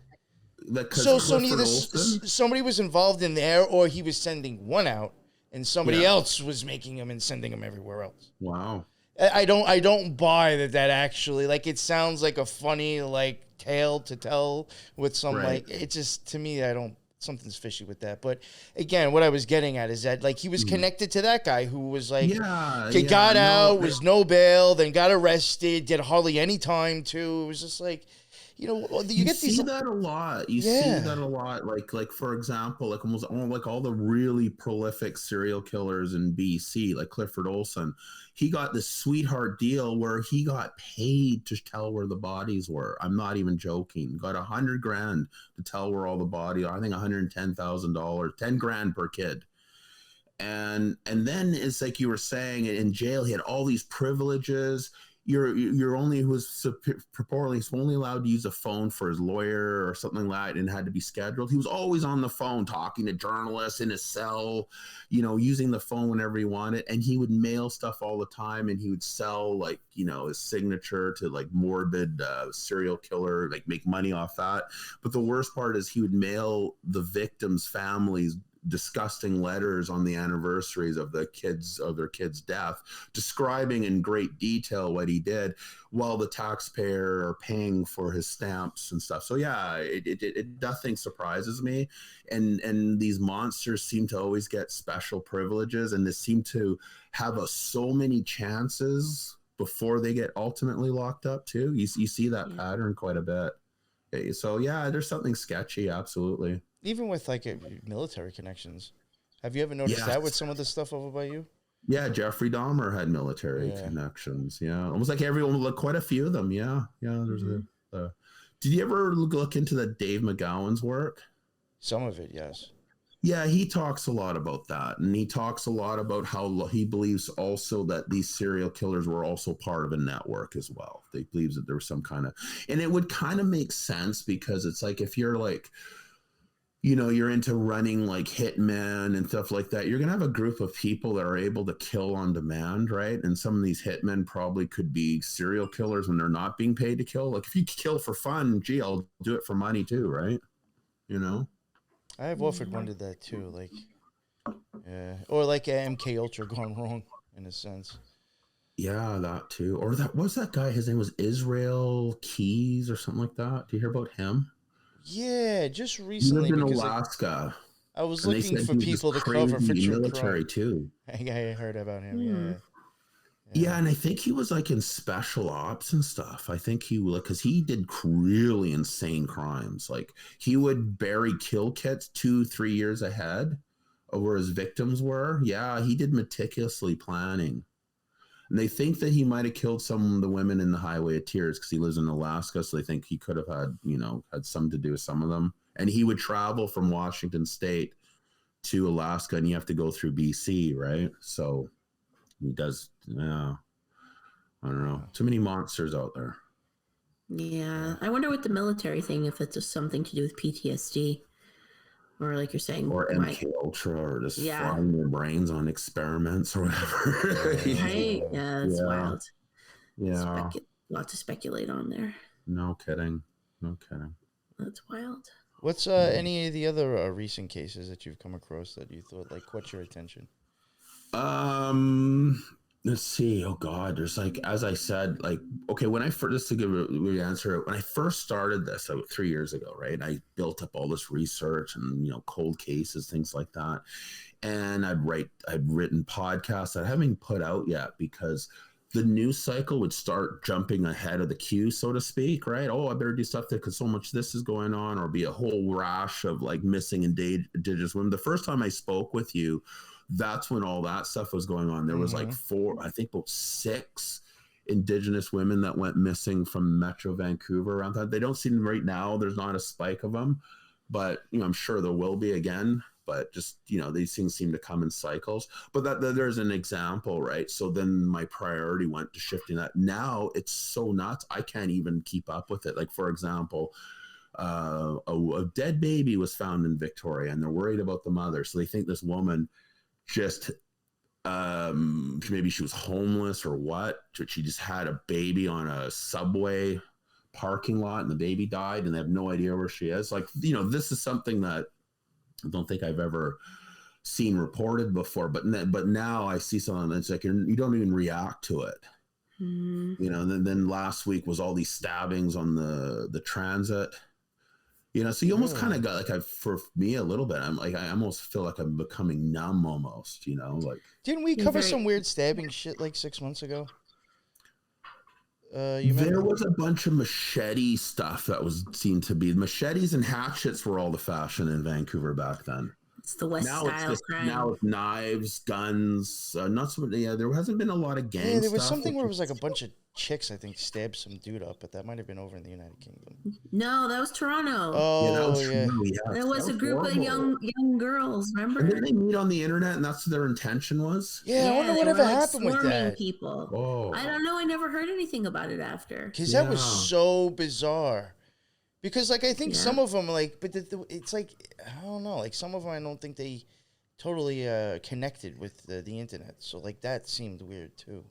So neither somebody was involved in there, or he was sending one out and somebody else was making them and sending them everywhere else. Wow. I don't buy that actually, like, it sounds like a funny like tale to tell with some like, it just, to me, something's fishy with that. But again, what I was getting at is that like he was connected to that guy who was like, got out, was no bail, then got arrested, did hardly any time too. It was just like, you get see that a lot. You see that a lot. Like for example, like almost all the really prolific serial killers in BC, like Clifford Olson, he got this sweetheart deal where he got paid to tell where the bodies were. I'm not even joking. Got $100,000 to tell where all the bodies are. I think $110,000, $10,000 per kid. And then it's like you were saying, in jail, he had all these privileges. You're only purportedly only allowed to use a phone for his lawyer or something like that, and had to be scheduled. He was always on the phone talking to journalists in his cell, using the phone whenever he wanted, and he would mail stuff all the time, and he would sell like his signature to like morbid serial killer, like make money off that. But the worst part is he would mail the victims' families disgusting letters on the anniversaries of their kids' death, describing in great detail what he did, while the taxpayer are paying for his stamps and stuff. So nothing surprises me, and these monsters seem to always get special privileges, and they seem to have so many chances before they get ultimately locked up too. You see that pattern quite a bit. Okay, so there's something sketchy, absolutely. Even with like military connections. Have you ever noticed that with some of the stuff over by you? Yeah, Jeffrey Dahmer had military connections. Yeah, almost like everyone, quite a few of them. Yeah. There's Did you ever look into the Dave McGowan's work? Some of it, yes. Yeah, he talks a lot about that, and he talks a lot about how he believes also that these serial killers were also part of a network as well. They believes that there was some kind of, and it would kind of make sense, because it's like if you're like, you're into running like hitmen and stuff like that, you're going to have a group of people that are able to kill on demand, right? And some of these hitmen probably could be serial killers when they're not being paid to kill. Like if you kill for fun, I'll do it for money too, right? I have often wondered that too, like, or like MK Ultra gone wrong in a sense. Yeah, that too. Or that guy, his name was Israel Keys or something like that. Do you hear about him? Yeah, just recently. He lived in Alaska. I was looking for people to cover for true military too. I heard about him. Yeah, and I think he was like in special ops and stuff. I think because he did really insane crimes. Like he would bury kill kits 2-3 years ahead of where his victims were. Yeah, he did meticulously planning. And they think that he might have killed some of the women in the Highway of Tears because he lives in Alaska. So they think he could have had something to do with some of them. And he would travel from Washington State to Alaska, and you have to go through BC, right? So he does. Yeah, I don't know. Too many monsters out there. Yeah, I wonder with the military thing if it's just something to do with PTSD. Or like you're saying, or MK Ultra, or just frying their brains on experiments or whatever. Right? Yeah, it's wild. Yeah, a lot to speculate on there. No kidding. That's wild. What's any of the other recent cases that you've come across that you thought like caught your attention? Let's see. Oh God, there's like, as I said, like, okay, when I first, just to give a answer, when I first started this, like 3 years ago, right? I built up all this research and, cold cases, things like that. And I'd written podcasts that I haven't put out yet because the news cycle would start jumping ahead of the queue, so to speak, right? Oh, I better do stuff there because so much this is going on, or be a whole rash of like missing Indigenous women. The first time I spoke with you, that's when all that stuff was going on. There was like about 6 Indigenous women that went missing from Metro Vancouver around that. They don't seem right now. There's not a spike of them, but I'm sure there will be again. But just these things seem to come in cycles. But that there's an example, right? So then my priority went to shifting that. Now it's so nuts, I can't even keep up with it. Like, for example, a dead baby was found in Victoria, and they're worried about the mother. So they think this woman just maybe she was homeless or what. She just had a baby on a subway parking lot, and the baby died, and they have no idea where she is. Like, this is something that I don't think I've ever seen reported before, but now I see something that's like you don't even react to it. Then last week was all these stabbings on the transit. So you almost kind of got like, for me a little bit, I'm like, I almost feel like I'm becoming numb almost. Like, didn't we cover some weird stabbing shit like 6 months ago? There was a bunch of machete stuff that seemed to be machetes and hatchets were all the fashion in Vancouver back then. It's the West style crime. Now it's knives, guns, not so. Yeah, there hasn't been a lot of gang. Yeah, there was stuff, something where it was like a bunch of chicks, I think, stabbed some dude up, but that might have been over in the United Kingdom. No, that was Toronto. Oh, yeah. There was a group of young girls, remember? And then they meet on the internet, and that's what their intention was? Yeah, I wonder whatever happened with that. People. Oh. I don't know. I never heard anything about it after. Because that was so bizarre. Because, like, I think some of them, like, but it's like, I don't know, like, some of them I don't think they totally connected with the internet. So, like, that seemed weird, too.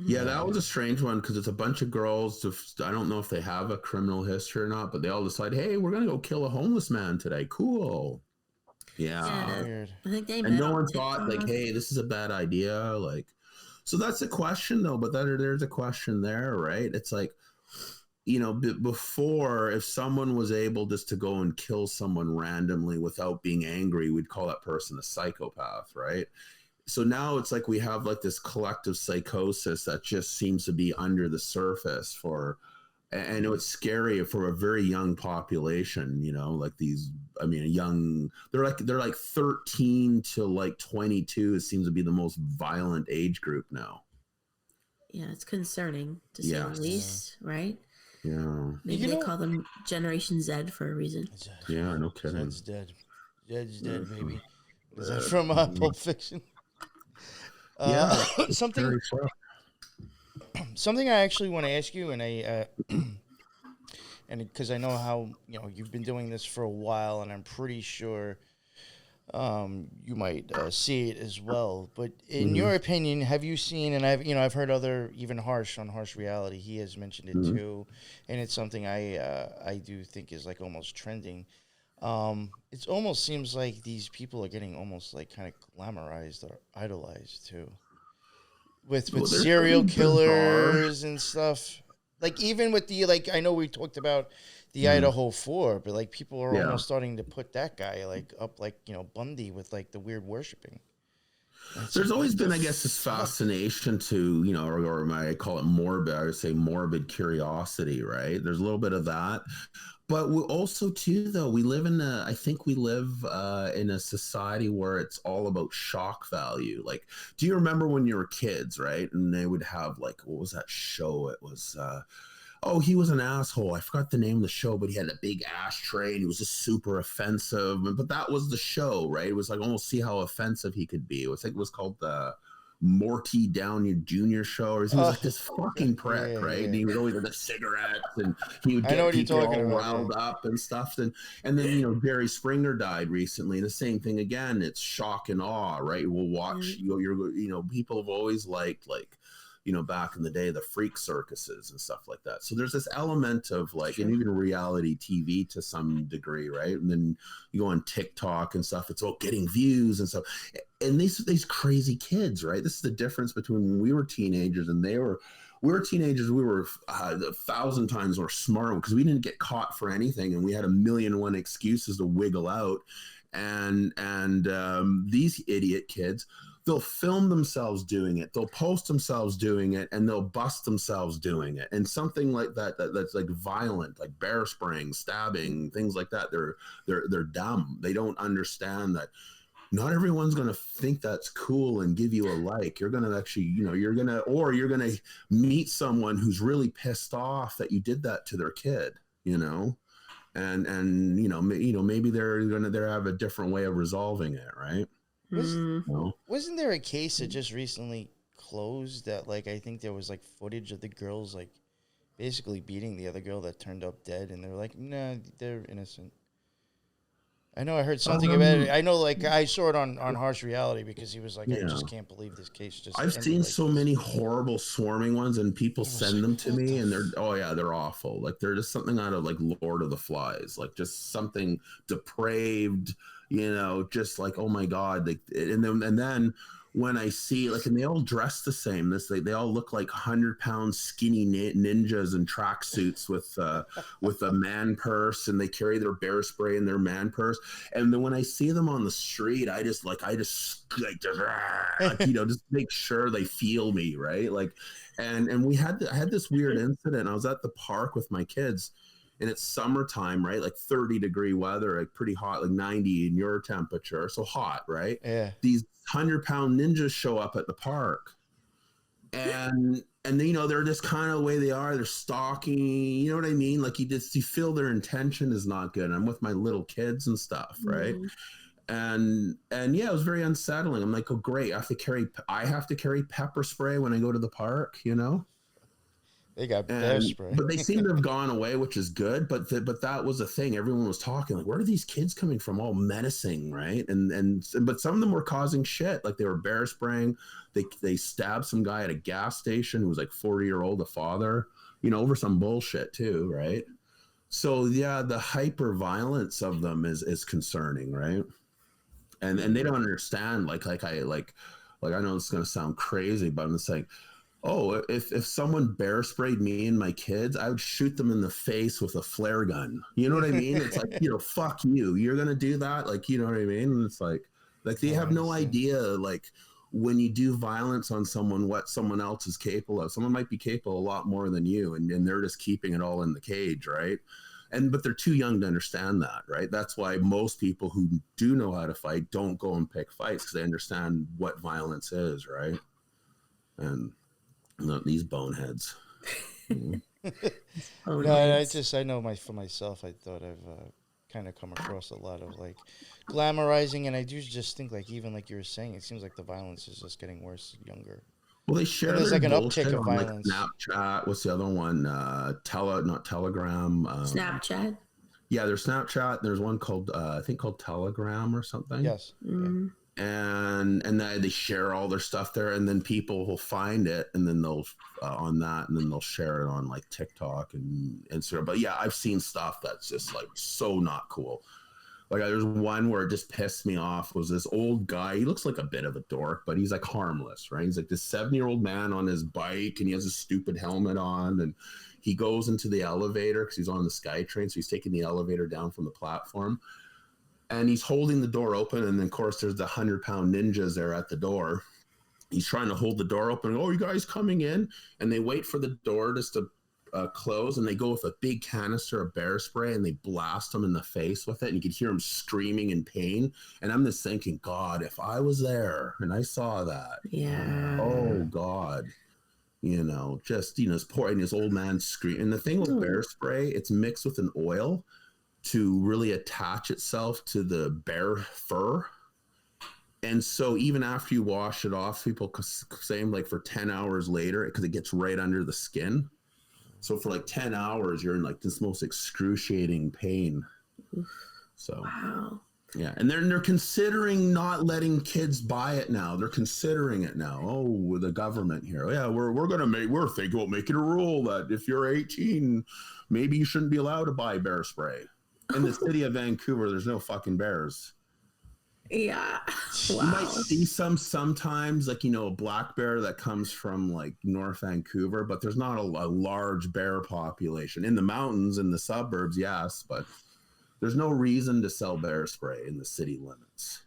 Yeah, that was a strange one because it's a bunch of girls. I don't know if they have a criminal history or not, but they all decide, hey, we're going to go kill a homeless man today. Cool. Yeah. Weird. I think they and no one thought, like, hey, this is a bad idea. Like, so that's a question, though. But there's a question there, right? It's like, before, if someone was able just to go and kill someone randomly without being angry, we'd call that person a psychopath, right? So now it's like we have like this collective psychosis that just seems to be under the surface and it's scary for a very young population, like these, they're like 13 to like 22. It seems to be the most violent age group now. Yeah, it's concerning to say the least, right? Yeah. Maybe they call them Generation Z for a reason. Yeah, no kidding. Zed's dead. Zed's dead, baby. Is that from Pulp Fiction? Something I actually want to ask you, and and because I know how you've been doing this for a while, and I'm pretty sure you might see it as well. But in your opinion, have you seen? And I've heard other even Harsh Reality. He has mentioned it too, and it's something I do think is like almost trending. It almost seems like these people are getting almost like kind of glamorized or idolized too, with serial killers and stuff. Like even with I know we talked about the Idaho 4, but like people are almost starting to put that guy like up like Bundy with like the weird worshiping. There's always been, I guess, this fascination to, or I call it morbid. I would say morbid curiosity, right? There's a little bit of that. But we also, too, though, we live in a society where it's all about shock value. Like, do you remember when you were kids, right? And they would have, like, what was that show? It was, he was an asshole. I forgot the name of the show, but he had a big ashtray and he was just super offensive. But that was the show, right? It was like almost see how offensive he could be. It was called the Morty Downey Jr. show, or he was like this fucking prick, right? Yeah. And he would always have the cigarettes, and he would get people all riled up and stuff. And then Jerry Springer died recently. The same thing again. It's shock and awe, right? We'll watch. People have always liked back in the day, the freak circuses and stuff like that. So there's this element of and even reality TV to some degree, right? And then you go on TikTok and stuff. It's all getting views and stuff. And these crazy kids, right? This is the difference between when we were teenagers and we were teenagers. We were 1,000 times more smart because we didn't get caught for anything, and we had 1,000,001 excuses to wiggle out. And these idiot kids, they'll film themselves doing it, they'll post themselves doing it, and they'll bust themselves doing it. And something like that's like violent, like bear spraying, stabbing, things like that. They're dumb. They don't understand that not everyone's going to think that's cool and give you a like. You're going to actually, you're going to meet someone who's really pissed off that you did that to their kid, and maybe they're have a different way of resolving it, right? Wasn't there a case that just recently closed that, like, I think there was like footage of the girls like basically beating the other girl that turned up dead, and they're like, nah, they're innocent. I know I heard something about it. I know, like, I saw it on Harsh Reality because he was like, I just can't believe this case just I've seen like so many horrible swarming ones, and people send them to me, and they're awful. Like, they're just something out of like Lord of the Flies, like just something depraved, just like, oh my God. And then when I see, like, and they all dress the same. They all look like 100-pound skinny ninjas in tracksuits with a man purse, and they carry their bear spray in their man purse. And then when I see them on the street, I just make sure they feel me, right? Like, and I had this weird incident. I was at the park with my kids, and it's summertime, right? Like 30-degree weather, like pretty hot, like 90 in your temperature, so hot, right? Yeah. These 100-pound ninjas show up at the park, and they're just kind of the way they are. They're stalking, you know what I mean? Like, you feel their intention is not good. I'm with my little kids and stuff, right? And yeah, it was very unsettling. I'm like, oh great, I have to carry pepper spray when I go to the park, They got bear spray. But they seem to have gone away, which is good. But that was a thing. Everyone was talking, like, where are these kids coming from? All menacing, right? But some of them were causing shit. Like, they were bear spraying. They stabbed some guy at a gas station who was like 40-year-old, a father, over some bullshit too, right? So yeah, the hyper violence of them is concerning, right? And they don't understand. Like I know it's gonna sound crazy, but I'm just saying, oh, if someone bear sprayed me and my kids, I would shoot them in the face with a flare gun. You know what I mean? It's like, fuck you. You're going to do that? Like, you know what I mean? And it's like they have no idea, like, when you do violence on someone, what someone else is capable of. Someone might be capable a lot more than you, and they're just keeping it all in the cage, right? But they're too young to understand that, right? That's why most people who do know how to fight don't go and pick fights, because they understand what violence is, right? And not these boneheads. I know for myself, I thought I've kind of come across a lot of like glamorizing, and I do just think, like, even like you were saying, it seems like the violence is just getting worse younger. Well, they share there's their like an uptick of on, violence. Like, Snapchat. What's the other one? Not Telegram. Snapchat. Yeah, there's Snapchat. There's one called I think called Telegram or something. Yes. Mm-hmm. And they share all their stuff there, and then people will find it, and then they'll on that, and then they'll share it on like TikTok and Instagram. But yeah, I've seen stuff that's just like so not cool. Like, there's one where it just pissed me off. Was this old guy? He looks like a bit of a dork, but he's like harmless, right? He's like this 70-year-old man on his bike, and he has a stupid helmet on, and he goes into the elevator because he's on the SkyTrain, so he's taking the elevator down from the platform. And he's holding the door open, and then, of course, there's the 100-pound ninjas there at the door. He's trying to hold the door open. Oh, you guys coming in? And they wait for the door just to close, and they go with a big canister of bear spray, and they blast him in the face with it, and you could hear him screaming in pain. And I'm just thinking, God, if I was there and I saw that, oh God, this poor, and this old man screaming. And the thing with bear spray, it's mixed with an oil to really attach itself to the bear fur. And so even after you wash it off, people say, like, for 10 hours later, because it gets right under the skin. So for like 10 hours, you're in like this most excruciating pain. So, wow. Yeah. And they're considering not letting kids buy it now. They're considering it now. Oh, with the government here. Yeah, we're thinking about making a rule that if you're 18, maybe you shouldn't be allowed to buy bear spray. In the city of Vancouver, there's no fucking bears. Yeah. Wow. You might see sometimes, like, a black bear that comes from like North Vancouver, but there's not a large bear population. In the mountains, in the suburbs, yes, but there's no reason to sell bear spray in the city limits,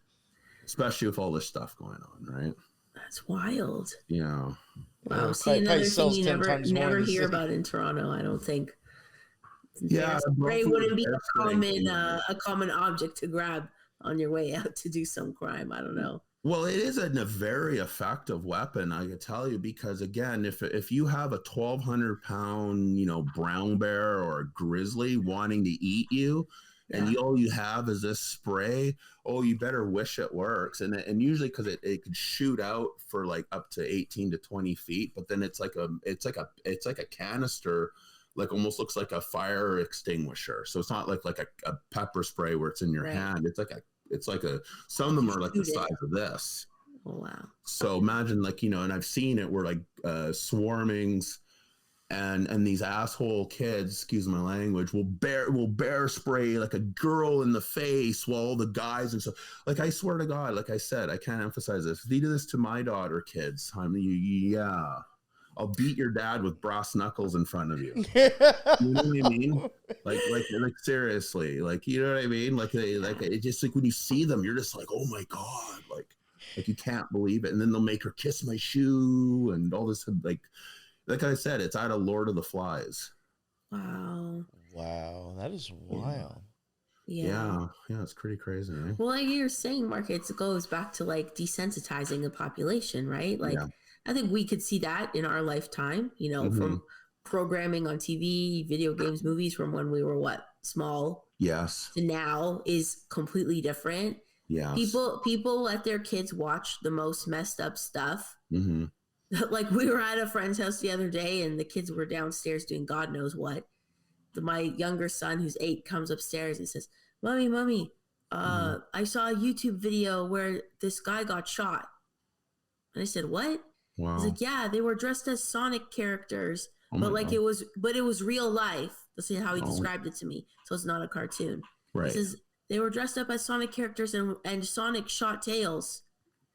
especially with all this stuff going on, right? That's wild. Yeah. Wow. See, another thing you never hear about in Toronto, I don't think. Yeah, spray wouldn't be a common object to grab on your way out to do some crime. I don't know. Well, it is a very effective weapon, I can tell you, because again, if you have a 1,200 pound, brown bear or a grizzly wanting to eat you, and Yeah. all you have is this spray, oh, you better wish it works. And usually because it could shoot out for like up to 18 to 20 feet, but then it's like a canister, like almost looks like a fire extinguisher. So it's not like a pepper spray where it's in your Right. hand. It's like a, some of them are like the Shoot it. size of this. Oh wow. So imagine and I've seen it where like swarmings and these asshole kids, excuse my language, will bear spray like a girl in the face while all the guys and stuff. Like I swear to God, like I said, I can't emphasize this. If they do this to my daughter, kids, yeah, I'll beat your dad with brass knuckles in front of you. You know what I mean? Like seriously, like, you know what I mean? Like it just like when you see them, you're just like, oh my God, like you can't believe it. And then they'll make her kiss my shoe and all this, like I said, it's out of Lord of the Flies. Wow. Wow, that is wild. Yeah. Yeah, it's pretty crazy, right? Well, like you're saying, Mark, it goes back to like desensitizing the population, right? Like, I think we could see that in our lifetime, from programming on TV, video games, movies, from when we were small. Yes. To now is completely different. Yes. People let their kids watch the most messed up stuff. Mm-hmm. Like we were at a friend's house the other day and the kids were downstairs doing God knows what. My younger son, who's 8, comes upstairs and says, Mommy, I saw a YouTube video where this guy got shot. And I said, what? Wow. He's like, yeah, they were dressed as Sonic characters, but it was real life. That's how he described it to me. So it's not a cartoon. Right. He says they were dressed up as Sonic characters and Sonic shot Tails.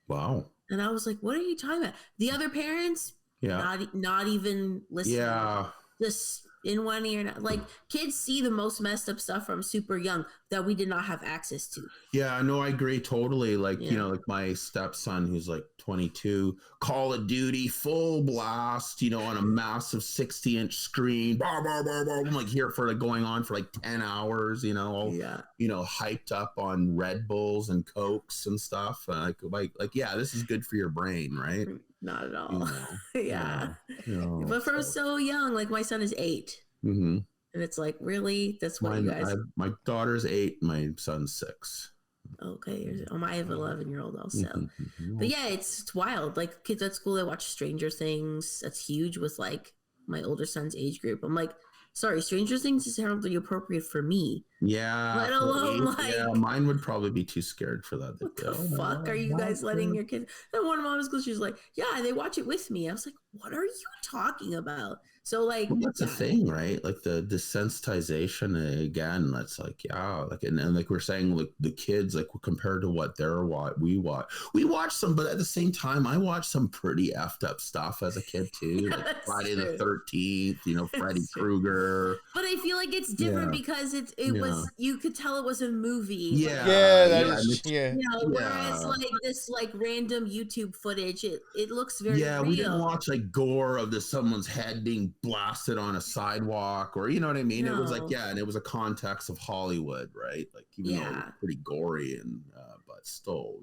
Wow. And I was like, what are you talking about? The other parents, not even listening. Yeah. Just in one ear. Like kids see the most messed up stuff from super young that we did not have access to. Yeah, no, I agree totally. Like, like my stepson who's like 22, Call of Duty full blast, on a massive 60-inch screen. Blah, blah, blah, blah. I'm like here for going on for like 10 hours, hyped up on Red Bulls and Cokes and stuff. Like, yeah, this is good for your brain, right? Not at all. Yeah. But from so young, like my son is 8. Mm-hmm. And it's like, really? That's what you guys... my daughter's 8, my son's 6. Okay. I have an 11-year-old also. Mm-hmm. But yeah, it's wild. Like kids at school, they watch Stranger Things. That's huge with like my older son's age group. I'm like, sorry, Stranger Things is hardly appropriate for me. Yeah. Let alone mine would probably be too scared for that. What the fuck are you guys letting your kids? Then one of mom's school, she was like, yeah, they watch it with me. I was like, what are you talking about? So like, that's the thing, right? Like the desensitization again. That's like, and like we're saying, like the kids, like compared to what we watch some, but at the same time, I watched some pretty effed up stuff as a kid too, like Friday the 13th, Freddy Krueger. But I feel like it's different because it was, you could tell it was a movie. Whereas like this like random YouTube footage, it looks very real. We didn't watch like gore of someone's head being blasted on a sidewalk, or you know what I mean. It was like and it was a context of Hollywood, right? Like even though it was pretty gory and but still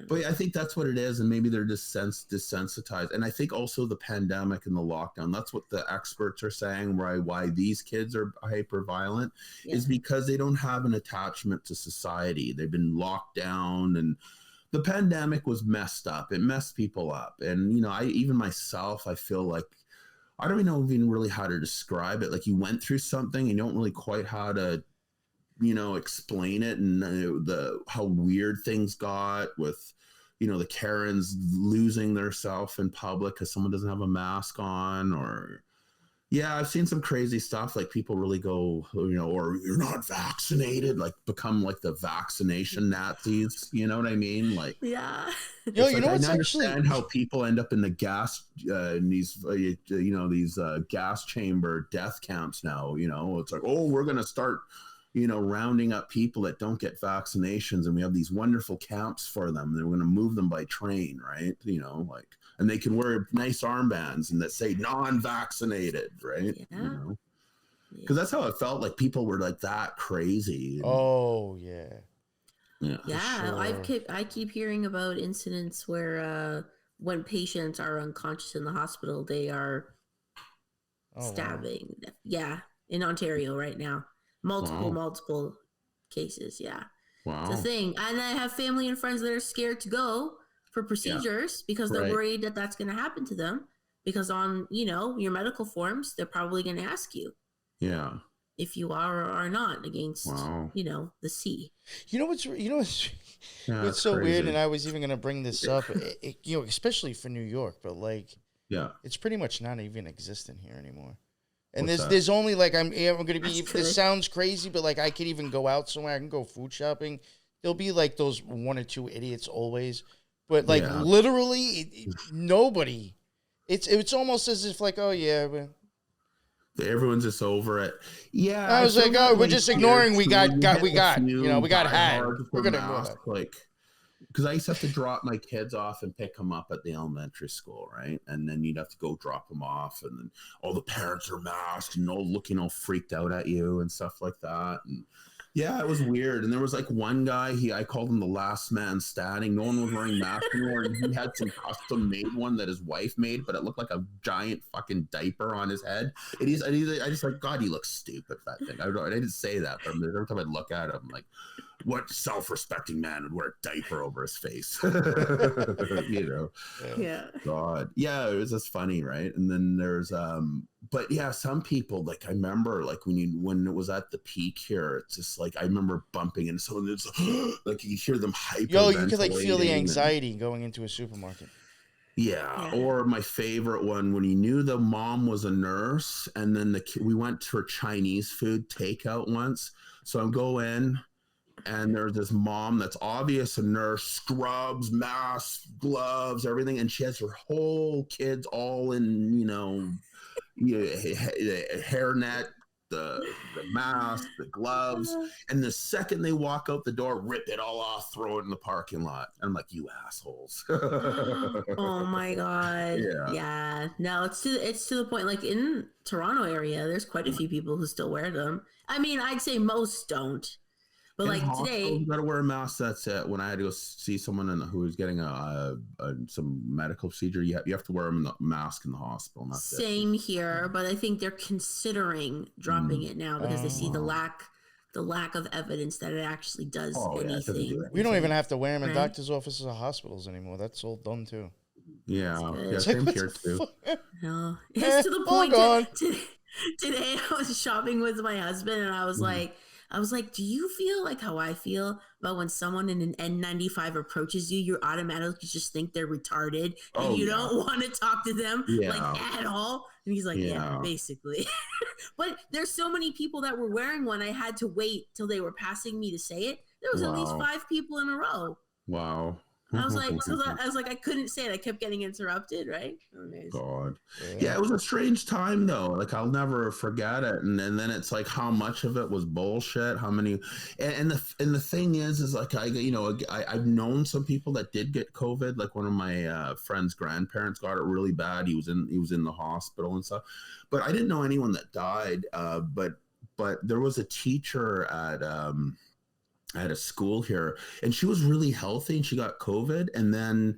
but I think that's what it is, and maybe they're just desensitized. And I think also the pandemic and the lockdown, that's what the experts are saying, why these kids are hyper violent is because they don't have an attachment to society. They've been locked down, and the pandemic was messed up. It messed people up. And even myself, I feel like I don't even really how to describe it. Like you went through something, you don't really quite how to, explain it, and how weird things got with, the Karens losing their self in public because someone doesn't have a mask on, or I've seen some crazy stuff. Like people really go, or you're not vaccinated, like become like the vaccination Nazis. You know what I mean? Like, yeah. I understand how people end up in the gas, in these, these gas chamber death camps now. It's like, oh, we're gonna start, rounding up people that don't get vaccinations, and we have these wonderful camps for them. They're going to move them by train, right? And they can wear nice armbands and that say non-vaccinated, right? Yeah. Because that's how it felt. Like people were like that crazy. Oh yeah. Yeah, sure. I keep hearing about incidents where when patients are unconscious in the hospital, they are Oh wow. stabbing. Yeah, in Ontario right now, Wow. multiple cases. Yeah, it's a Wow. thing, and I have family and friends that are scared to go for Yeah. procedures because they're Right. worried that that's going to happen to them. Because on your medical forms, they're probably going to ask you Yeah. if you are or are not against Wow. the C. Yeah, what's it's so weird, crazy. and I was even gonna bring this up, especially for New York, but like Yeah. it's pretty much not even existent here anymore. And What's that? there's only like I'm gonna That's be. This good. sounds crazy, but like I could even go out somewhere. I can go food shopping. There'll be like those one or two idiots always, but like Yeah. literally nobody. It's almost as if like, oh yeah, Everyone's just over it. Yeah, I I was feel like, that oh, we're way just here ignoring. We too. got You got get we the got few we got had. diehards We're for gonna move mask, it. like, because I used to have to drop my kids off and pick them up at the elementary school, right? And then you'd have to go drop them off, and then all the parents are masked and all looking all freaked out at you and stuff like that. And yeah, it was weird. And there was like one guy, I called him the last man standing. No one was wearing masks anymore, and he had some custom made one that his wife made, but it looked like a giant fucking diaper on his head. I just like, God, he looks stupid, that thing. I didn't say that, but every time I look at him, like, what self-respecting man would wear a diaper over his face? you know, Yeah. Yeah. God, yeah, it was just funny, right? And then there's but yeah, some people, like, I remember like when it was at the peak here, it's just like I remember bumping into someone, it's like you hear them Yo, you could like feel the hyperventilating and anxiety going into a supermarket. yeah. Yeah. Or my favorite one, when he knew the mom was a nurse, and then we went for Chinese food takeout once. So I go in, and there's this mom that's obvious a nurse, scrubs, mask, gloves, everything, and she has her whole kids all in, hairnet, the mask, the gloves, and the second they walk out the door, rip it all off, throw it in the parking lot. And I'm like, you assholes. Oh my god. Yeah. Yeah. No, it's to the point like in Toronto area, there's quite a few people who still wear them. I mean, I'd say most don't. But In like hospitals, today, you got to wear a mask. That's it. When I had to go see someone who was getting some medical procedure, you have to wear a mask in the hospital. And that's it. same here, but I think they're considering dropping it now because they see Oh. the lack of evidence that it actually does Oh, yeah, it doesn't do anything. We don't even have to wear them in Right. doctors' offices or hospitals anymore. That's all done too. Yeah, good. yeah, It's like, same what here the too. fuck? No, Eh, it's to the all point. gone. Today I was shopping with my husband, and I was like, do you feel like how I feel about when someone in an N95 approaches you? You automatically just think they're retarded, and Oh, you yeah. don't want to talk to them like Yeah. at all. And he's like, yeah, Yeah. basically. But there's so many people that were wearing one. I had to wait till they were passing me to say it. There was at least Wow. 5 people in a row. Wow. I was like, I couldn't say it. I kept getting interrupted, right? Amazing. God. Yeah. Yeah, it was a strange time though. Like I'll never forget it. And then it's like how much of it was bullshit. How many? And the thing is like I've known some people that did get COVID. Like one of my friend's grandparents got it really bad. He was in the hospital and stuff. But I didn't know anyone that died. But there was a teacher at a school here, and she was really healthy, and she got COVID, and then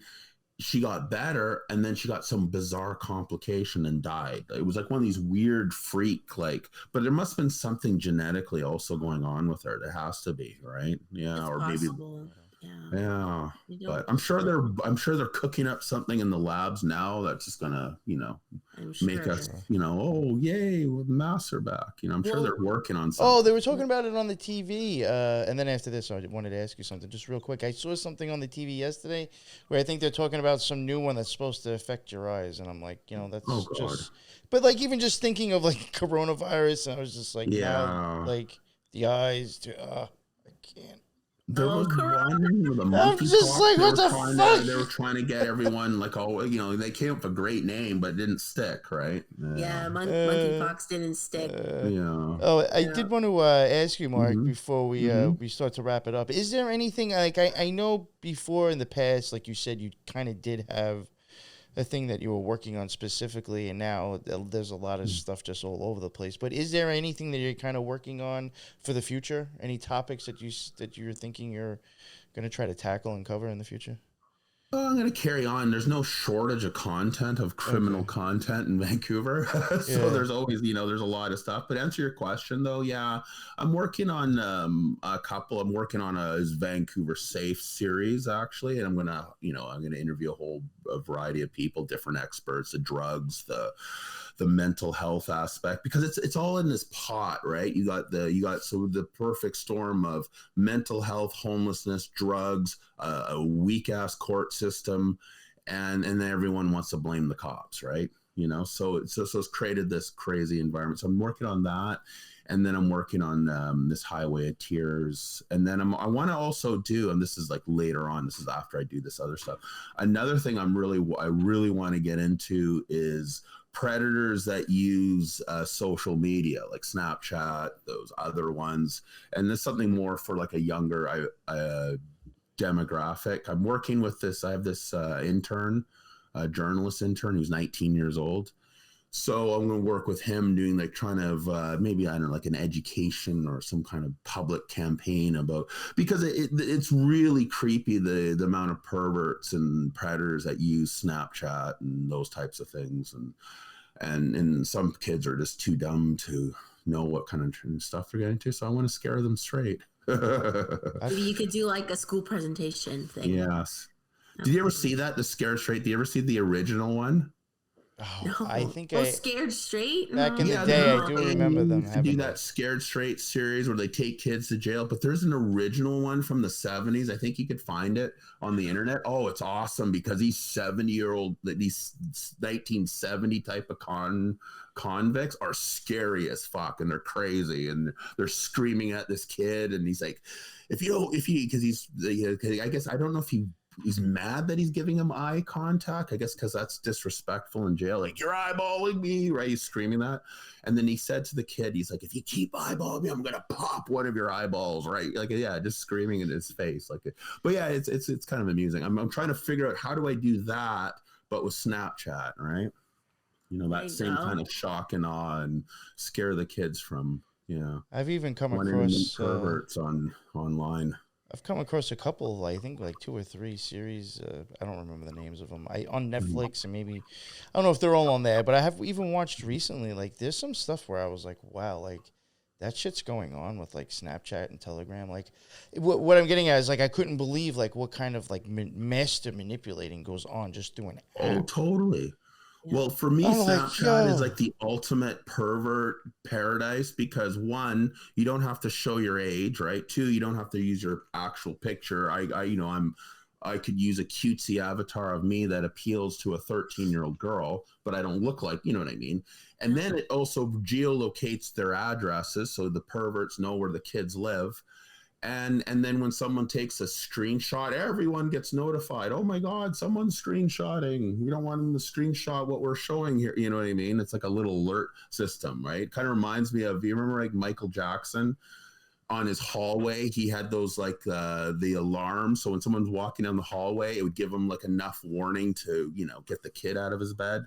she got better, and then she got some bizarre complication and died. It was like one of these weird freak, like, but there must have been something genetically also going on with her. There has to be, right? Yeah, It's or possible. maybe, Yeah. yeah. But I'm sure they're cooking up something in the labs now that's just gonna, I'm sure. make us, oh yay, well, the masks are back. I'm sure Well, they're working on something. Oh, they were talking about it on the TV. And then after this, I wanted to ask you something just real quick. I saw something on the TV yesterday where I think they're talking about some new one that's supposed to affect your eyes. And I'm like, that's Oh, God. just. But like even just thinking of like coronavirus, I was just like, Yeah. now, like the eyes, I can't. There was Corona. one with a I'm monkey just like, what the fuck? They were trying to get everyone like, they came up with a great name, but it didn't stick, right? Yeah, monkeypox didn't stick. Yeah. Oh, I Yeah. did want to ask you, Mark, Mhm. before we start to wrap it up. Is there anything like I know before in the past, like you said, you kind of did have a thing that you were working on specifically, and now there's a lot of stuff just all over the place. But is there anything that you're kind of working on for the future? Any topics that you're thinking you're going to try to tackle and cover in the future? I'm going to carry on. There's no shortage of content, of criminal content in Vancouver. So there's always, there's a lot of stuff. But answer your question, though, yeah, I'm working on a couple. I'm working on a Vancouver Safe series, actually. And I'm going to interview a variety of people, different experts, the drugs, the mental health aspect, because it's all in this pot, right? You got the perfect storm of mental health, homelessness, drugs, a weak ass court system, and then everyone wants to blame the cops, right? So it's created this crazy environment. So I'm working on that, and then I'm working on this Highway of Tears, and then I want to also do, and this is like later on, this is after I do this other stuff. Another thing I really want to get into is predators that use social media like Snapchat, those other ones, and there's something more for like a younger demographic. I'm working with this. I have this intern, a journalist intern who's 19 years old. So I'm going to work with him doing like trying to maybe, I don't know, like an education or some kind of public campaign about, because it's really creepy, the amount of perverts and predators that use Snapchat and those types of things. And some kids are just too dumb to know what kind of stuff they're getting into. So I want to scare them straight. Maybe you could do like a school presentation thing. Yes. Did you ever see that, the Scare Straight? Did you ever see the original one? Oh, No. I think Scared Straight? Back in the day, I do remember them having do that Scared Straight series where they take kids to jail, but there's an original one from the 70s. I think you could find it on the internet. Oh, it's awesome, because these 70-year-old, these 1970 type of convicts are scary as fuck, and they're crazy, and they're screaming at this kid, and he's like, I guess, I don't know if he's mad that he's giving him eye contact, I guess, because that's disrespectful in jail. Like, you're eyeballing me, right? He's screaming that. And then he said to the kid, he's like, if you keep eyeballing me, I'm going to pop one of your eyeballs, right? Like, yeah, just screaming in his face. Like, but yeah, it's kind of amusing. I'm trying to figure out, how do I do that, but with Snapchat, right? That same kind of shock and awe, and scare the kids from, I've even come across perverts online. I've come across a couple, I think like 2 or 3 series. I don't remember the names of them. On Netflix, and maybe, I don't know if they're all on there, but I have even watched recently, like, there's some stuff where I was like, wow, like, that shit's going on with like Snapchat and Telegram. Like, what I'm getting at is, like, I couldn't believe like what kind of like master manipulating goes on just through an app. Oh, totally. Yeah. Well, for me, Snapchat is like the ultimate pervert paradise, because 1, you don't have to show your age, right? 2, you don't have to use your actual picture. I could use a cutesy avatar of me that appeals to a 13-year-old girl, but I don't look like, you know what I mean? And then it also geolocates their addresses, so the perverts know where the kids live. And then when someone takes a screenshot, everyone gets notified. Oh my God, someone's screenshotting. We don't want them to screenshot what we're showing here. You know what I mean? It's like a little alert system, right? It kind of reminds me of, you remember like Michael Jackson on his hallway? He had those like the alarms. So when someone's walking down the hallway, it would give him like enough warning to, get the kid out of his bed.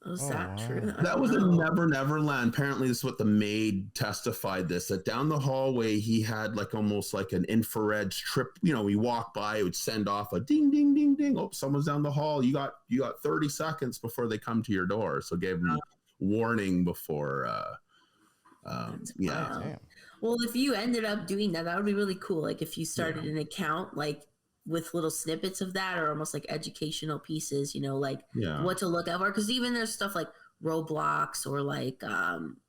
Is that true? That was in Never Land. Apparently, this is what the maid testified that down the hallway, he had like almost like an infrared strip. We walk by, it would send off a ding, ding, ding, ding. Oh, someone's down the hall. You got 30 seconds before they come to your door. So gave them warning before. Yeah. Well, if you ended up doing that, that would be really cool. Like if you started an account, like with little snippets of that, or almost like educational pieces, what to look out for. Because even there's stuff like Roblox or like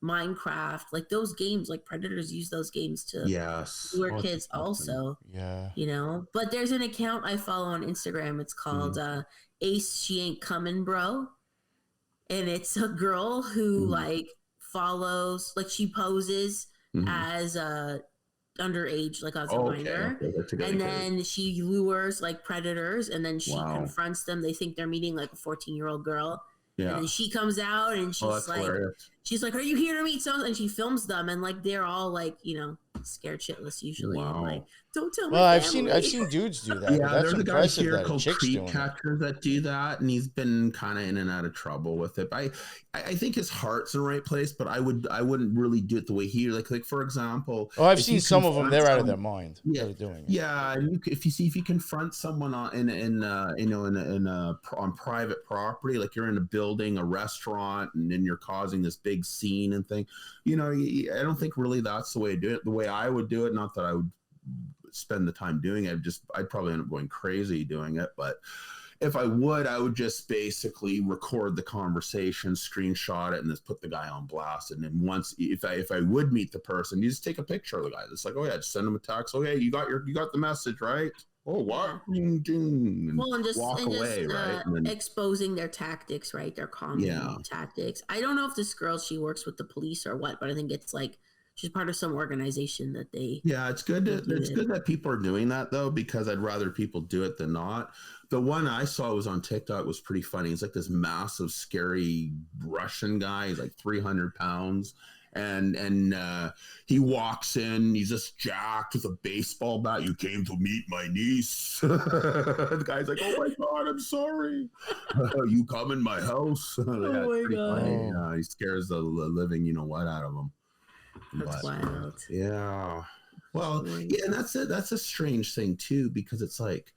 Minecraft, like those games, like predators use those games to lure kids also. Yeah. But there's an account I follow on Instagram. It's called Ace She Ain't Coming Bro. And it's a girl who like follows, like she poses as a underage, like as a minor, and then she lures like predators, and then she confronts them. They think they're meeting like a 14-year-old girl, and then she comes out and she's like, "Are you here to meet someone?" And she films them, and like they're all like, scared shitless usually, and like Don't tell Well, my I've family. seen dudes do that. Yeah, but that's there's a guy impressive here that a called chick's Treat doing that. Catcher that do that, and he's been kind of in and out of trouble with it. I think his heart's in the right place, but I wouldn't really do it the way he like for example. Oh, I've if seen you some of them. They're out of confront their mind. Yeah, They're doing it. yeah, and if you confront someone on private property, like you're in a building, a restaurant, and then you're causing this big scene and thing, I don't think really that's the way to do it. The way I would do it, not that I would spend the time doing it, I'd probably end up going crazy doing it, but if I would just basically record the conversation, screenshot it, and just put the guy on blast. And then once, if I would meet the person, you just take a picture of the guy. It's like, oh yeah, just send him a text. Oh yeah, you got the message, right? Oh what? Ding, ding, and Well, and walk away, right? And then, exposing their tactics, right? Their common tactics. I don't know if this girl, she works with the police or what, but I think it's like she's part of some organization that they. Yeah, it's good that people are doing that though, because I'd rather people do it than not. The one I saw was on TikTok was pretty funny. He's like this massive, scary Russian guy. He's like 300 pounds. And he walks in, he's just jacked with a baseball bat. You came to meet my niece. The guy's like, oh my God, I'm sorry. You come in my house. Oh my God. He scares the living, out of him. That's wild. Yeah. Well, yeah, and that's a strange thing too, because it's like,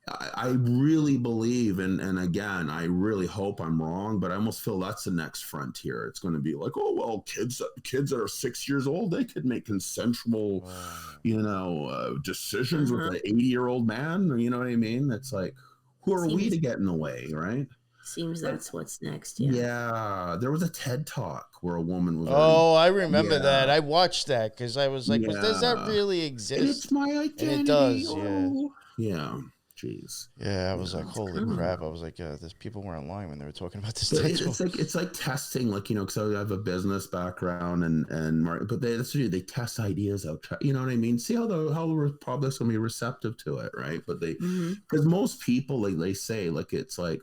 I really believe, and again, I really hope I'm wrong, but I almost feel that's the next frontier. It's going to be like, oh well, kids that are 6 years old, they could make consensual, decisions with an 80-year-old man. You know what I mean? It's like, who are we to get in the way, right? Seems that's what's next. Yeah. There was a TED Talk where a woman was. Oh, I remember that. I watched that because I was like, well, does that really exist? It's my identity. And it does. Oh. Yeah. Jeez. Yeah, I was like, holy crap! I was like, there's people weren't lying when they were talking about this. It's like testing, because I have a business background but they test ideas out. You know what I mean? See how the public's gonna be receptive to it, right? But because most people, they say, it's like,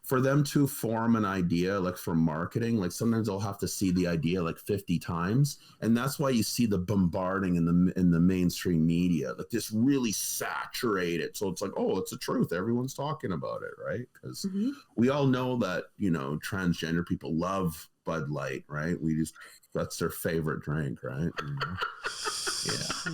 for them to form an idea, for marketing, sometimes they'll have to see the idea 50 times. And that's why you see the bombarding in the mainstream media, this really saturated. So it's like, oh, it's the truth. Everyone's talking about it, right? Because we all know that, transgender people love Bud Light, right? That's their favorite drink, right?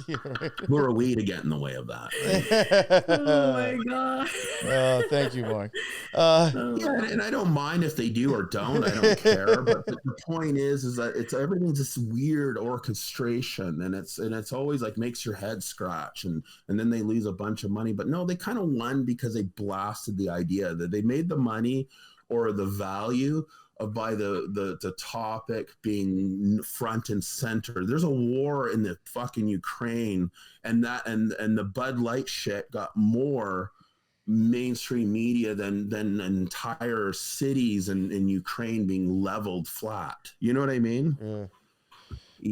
Yeah. Right. Who are we to get in the way of that? Right? Oh my God. Thank you, Mark. Yeah, and I don't mind if they do or don't. I don't care. But the point is that everything's this weird orchestration, and it's always makes your head scratch, and then they lose a bunch of money. But no, they kind of won because they blasted the idea that they made the money or the value by the topic being front and center. There's a war in the fucking Ukraine, and the Bud Light shit got more mainstream media than entire cities in Ukraine being leveled flat. You know what I mean? Yeah.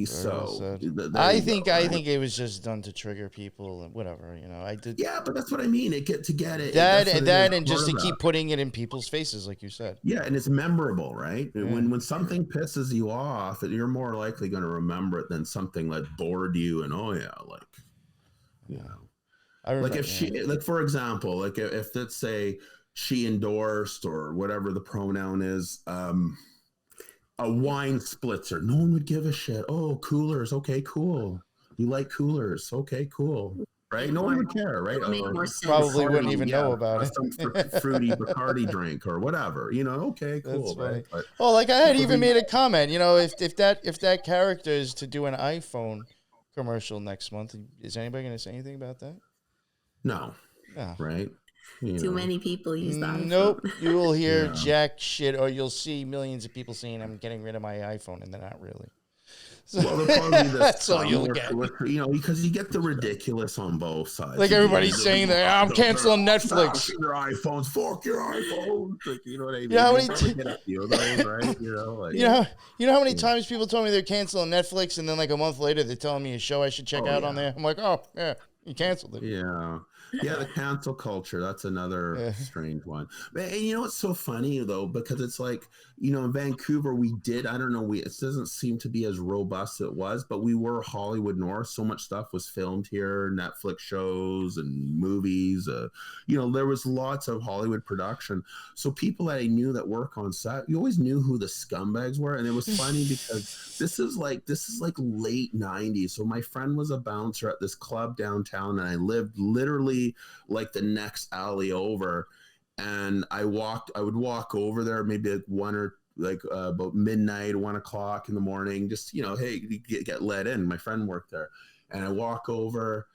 So I think it was just done to trigger people and whatever, I did. Yeah, but that's what I mean. It get it. And just to keep putting it in people's faces, like you said. Yeah, and it's memorable, right? Yeah. When something pisses you off, you're more likely going to remember it than something that bored you. And I remember, if she, for example, if let's say she endorsed or whatever the pronoun is, a wine spritzer, no one would give a shit. Oh, coolers, okay, cool. You like coolers, okay, cool. Right? No one would care, right? Probably wouldn't even know about it. Some fruity Bacardi drink or whatever. Okay, cool. Right? But, I had even made a comment. If that character is to do an iPhone commercial next month, is anybody going to say anything about that? No. Right? Too many people use that. Nope. You will hear jack shit, or you'll see millions of people saying, I'm getting rid of my iPhone, and they're not really. So, well, probably that's all you'll get. Because you get the ridiculous on both sides. Everybody's saying that I'm canceling Netflix. Your iPhones, fuck your iPhones. You know what I mean? Yeah, you know how many times people told me they're canceling Netflix, and then a month later they're telling me a show I should check out on there. I'm like, oh yeah, you canceled it. Yeah, the cancel culture, that's another strange one. And what's so funny though, because it's you know, in Vancouver, we did, I don't know, it doesn't seem to be as robust as it was, but we were Hollywood North. So much stuff was filmed here, Netflix shows and movies. You know, there was lots of Hollywood production. So people that I knew that work on set, you always knew who the scumbags were. And it was funny because this is like late 90s. So my friend was a bouncer at this club downtown, and I lived literally like the next alley over. And I would walk over there maybe like about midnight, 1 o'clock in the morning, just, you know, hey, get let in. My friend worked there. And I walk over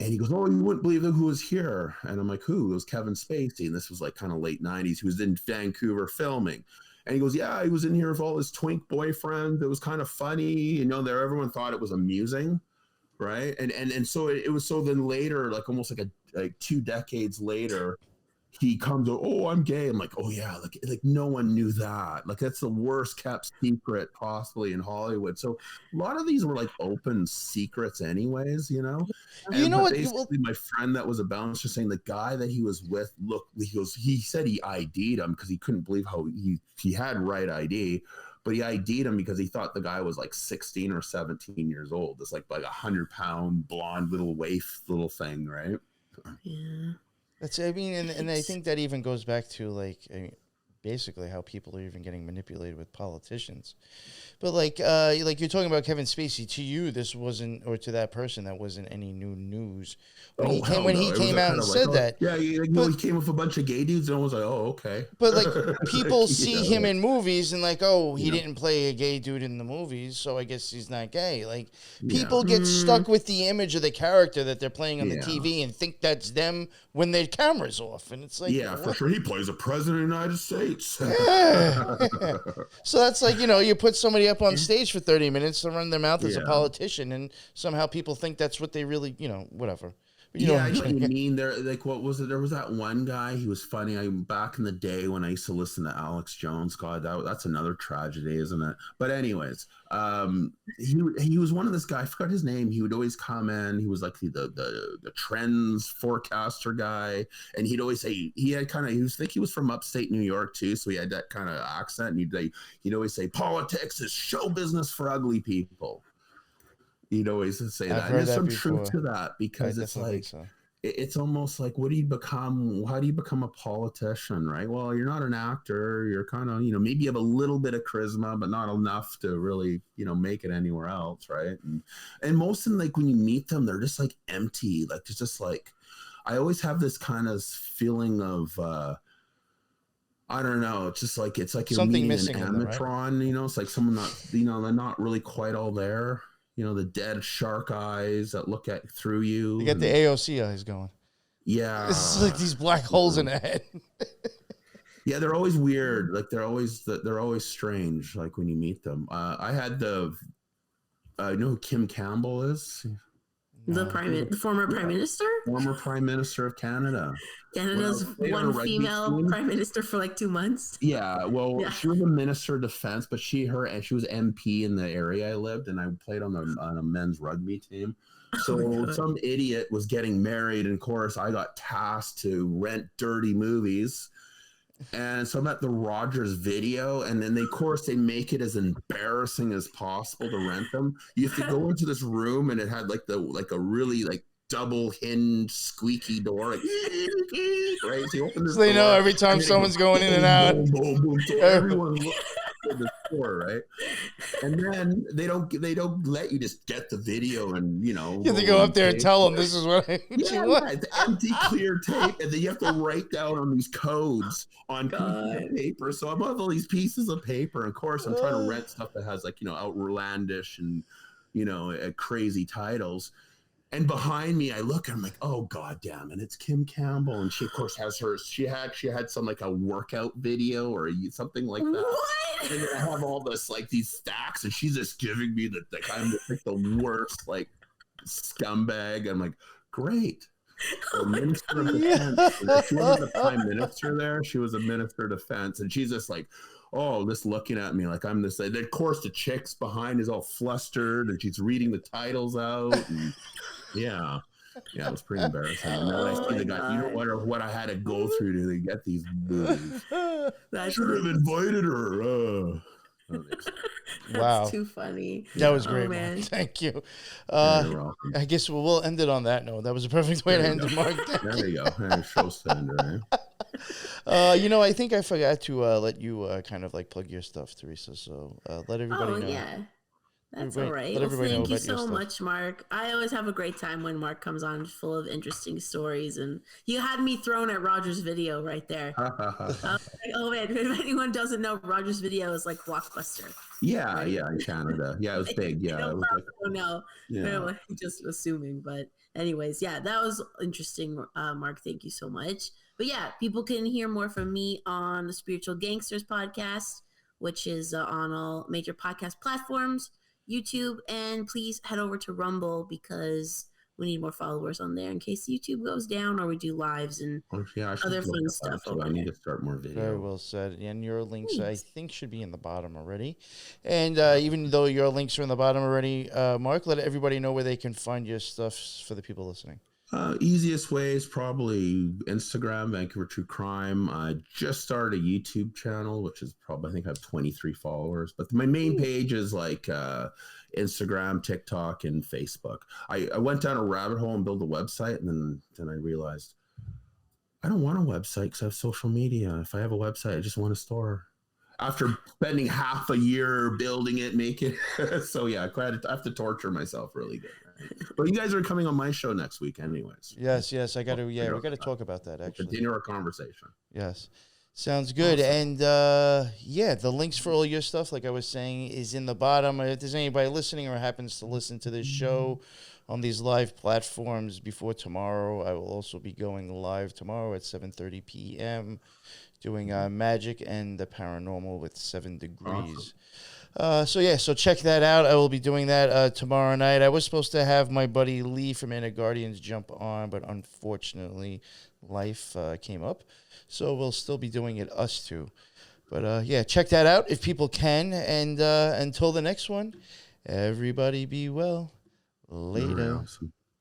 and he goes, oh, you wouldn't believe who was here. And I'm like, who? It was Kevin Spacey. And this was like kind of late 90s. He was in Vancouver filming. And he goes, yeah, he was in here with all his twink boyfriends. It was kind of funny. You know, everyone thought it was amusing. Right. And so it was, so then later, like almost like 2 decades later, he comes, oh, I'm gay. I'm like, oh yeah, like no one knew that. Like that's the worst kept secret possibly in Hollywood. So a lot of these were like open secrets anyways, you know. You know what? Basically, my friend that was a bouncer saying the guy that he was with, he said he ID'd him because he couldn't believe how he had right ID, but he ID'd him because he thought the guy was like 16 or 17 years old. It's like 100-pound blonde little waif little thing, right? Yeah. That's, I mean, and I think that even goes back to like, I mean, basically how people are even getting manipulated with politicians. But like you're talking about Kevin Spacey, to you, this wasn't, or to that person, that wasn't any new news. When he came out and said that. Yeah, he came with a bunch of gay dudes and I was like, oh, okay. But like people see him in movies and like, oh, he didn't play a gay dude in the movies, so I guess he's not gay. Like people get stuck with the image of the character that they're playing on the TV and think that's them when their camera's off. And it's like, for sure. He plays a president of the United States. Yeah. So that's like, you know, you put somebody up on stage for 30 minutes to run their mouth as a politician, and somehow people think that's what they really, you know, whatever. You know I know what you mean. There, like, what was it? There was that one guy. He was funny. Back in the day when I used to listen to Alex Jones. God, that's another tragedy, isn't it? But anyways, he was one of this guy. I forgot his name. He would always come in. He was like the trends forecaster guy, and he'd always say he was from upstate New York too, so he had that kind of accent. And he'd always say politics is show business for ugly people. He'd always say that. And there's some truth to that, because it's like, it's almost like, how do you become a politician, right? Well, you're not an actor. You're kind of, you know, maybe you have a little bit of charisma, but not enough to really, you know, make it anywhere else, right? And most of them, like when you meet them, they're just like empty. Like it's just like, I always have this kind of feeling of, I don't know. It's just like, it's like you're something meeting missing an amatron, right? You know, it's like someone not, you know, they're not really quite all there. You know, the dead shark eyes that look at through you. You got the AOC eyes going. Yeah. It's like these black holes in the head. Yeah, they're always weird. Like they're always strange. Like when you meet them. I had you know who Kim Campbell is? The former prime minister? Former prime minister of Canada. Canada's one female prime minister for like 2 months. Yeah, well, she was a minister of defense, but she was MP in the area I lived, and I played on a men's rugby team. So some idiot was getting married, and of course I got tasked to rent dirty movies. And so I'm at the Rogers Video, and then they make it as embarrassing as possible to rent them. You have to go into this room, and it had like a really like double hinge squeaky door, like right. So you open this so they door, know every time someone's going in and out. Boom, boom, boom. So everyone looks at the door, right? And then they don't let you just get the video, and you know you have to go up there and tell them this is what I it's empty clear tape, and then you have to write down on these codes on pieces of paper. So I'm on all these pieces of paper, and of course I'm trying to rent stuff that has like, you know, outlandish and, you know, crazy titles. And behind me, I look and I'm like, oh god damn, and it's Kim Campbell, and she of course has she had some like a workout video or something like that. What? And then I have all this like these stacks, and she's just giving me I'm like the worst like scumbag. I'm like, great. The minister of defense. She wasn't the prime minister there. She was a minister of defense, and she's just like, oh, just looking at me like I'm this. And of course, the chick's behind is all flustered, and she's reading the titles out. And, yeah. Yeah, it was pretty embarrassing. And then I see the guy. You know what I had to go through to get these boobies. That's Should have invited her. Wow. too funny. That was great, man. Mark. Thank you. You're welcome. I guess we'll end it on that note. That was a perfect way to end it, Mark. There you go. Show standard. I think I forgot to let you kind of like plug your stuff, Teresa. So let everybody know. Yeah. That's Everybody- all right. let Well, everybody know thank you about your so stuff. much, Mark. I always have a great time when Mark comes on, full of interesting stories. And you had me thrown at Roger's video right there. Oh man, if anyone doesn't know, Roger's video is like Blockbuster. Yeah, Right? yeah, in Canada. Yeah, it was big. Yeah, it was like, no, yeah. just assuming. But anyways, yeah, that was interesting, Mark. Thank you so much. But yeah, people can hear more from me on the Spiritual Gangsters podcast, which is on all major podcast platforms, YouTube, and please head over to Rumble because we need more followers on there in case YouTube goes down or we do lives and Yeah, I should other look fun at stuff that, so over I need there. to start more video. Very well said. And your links, I Thanks. think, should be in the bottom already. And even though your links are in the bottom already, Mark, let everybody know where they can find your stuff for the people listening. Easiest way is probably Instagram, Vancouver True Crime. I just started a YouTube channel, which is probably, I think I have 23 followers. But my main page is like Instagram, TikTok, and Facebook. I went down a rabbit hole and built a website, and then I realized I don't want a website because I have social media. If I have a website, I just want a store. After spending half a year building it, making it. So yeah, I have to torture myself really good. But you guys are coming on my show next week anyways. Yes, I got to, we got to talk about that, actually. Continue our conversation. Yes. Sounds good. Awesome. And the links for all your stuff, like I was saying, is in the bottom. If there's anybody listening or happens to listen to this show on these live platforms before tomorrow, I will also be going live tomorrow at 7:30 p.m. doing magic and the paranormal with 7 Degrees. Awesome. So check that out. I will be doing that tomorrow night. I was supposed to have my buddy Lee from Inner Guardians jump on, but unfortunately life came up. So we'll still be doing it, us two. But check that out if people can. And until the next one, everybody be well. Later. Awesome.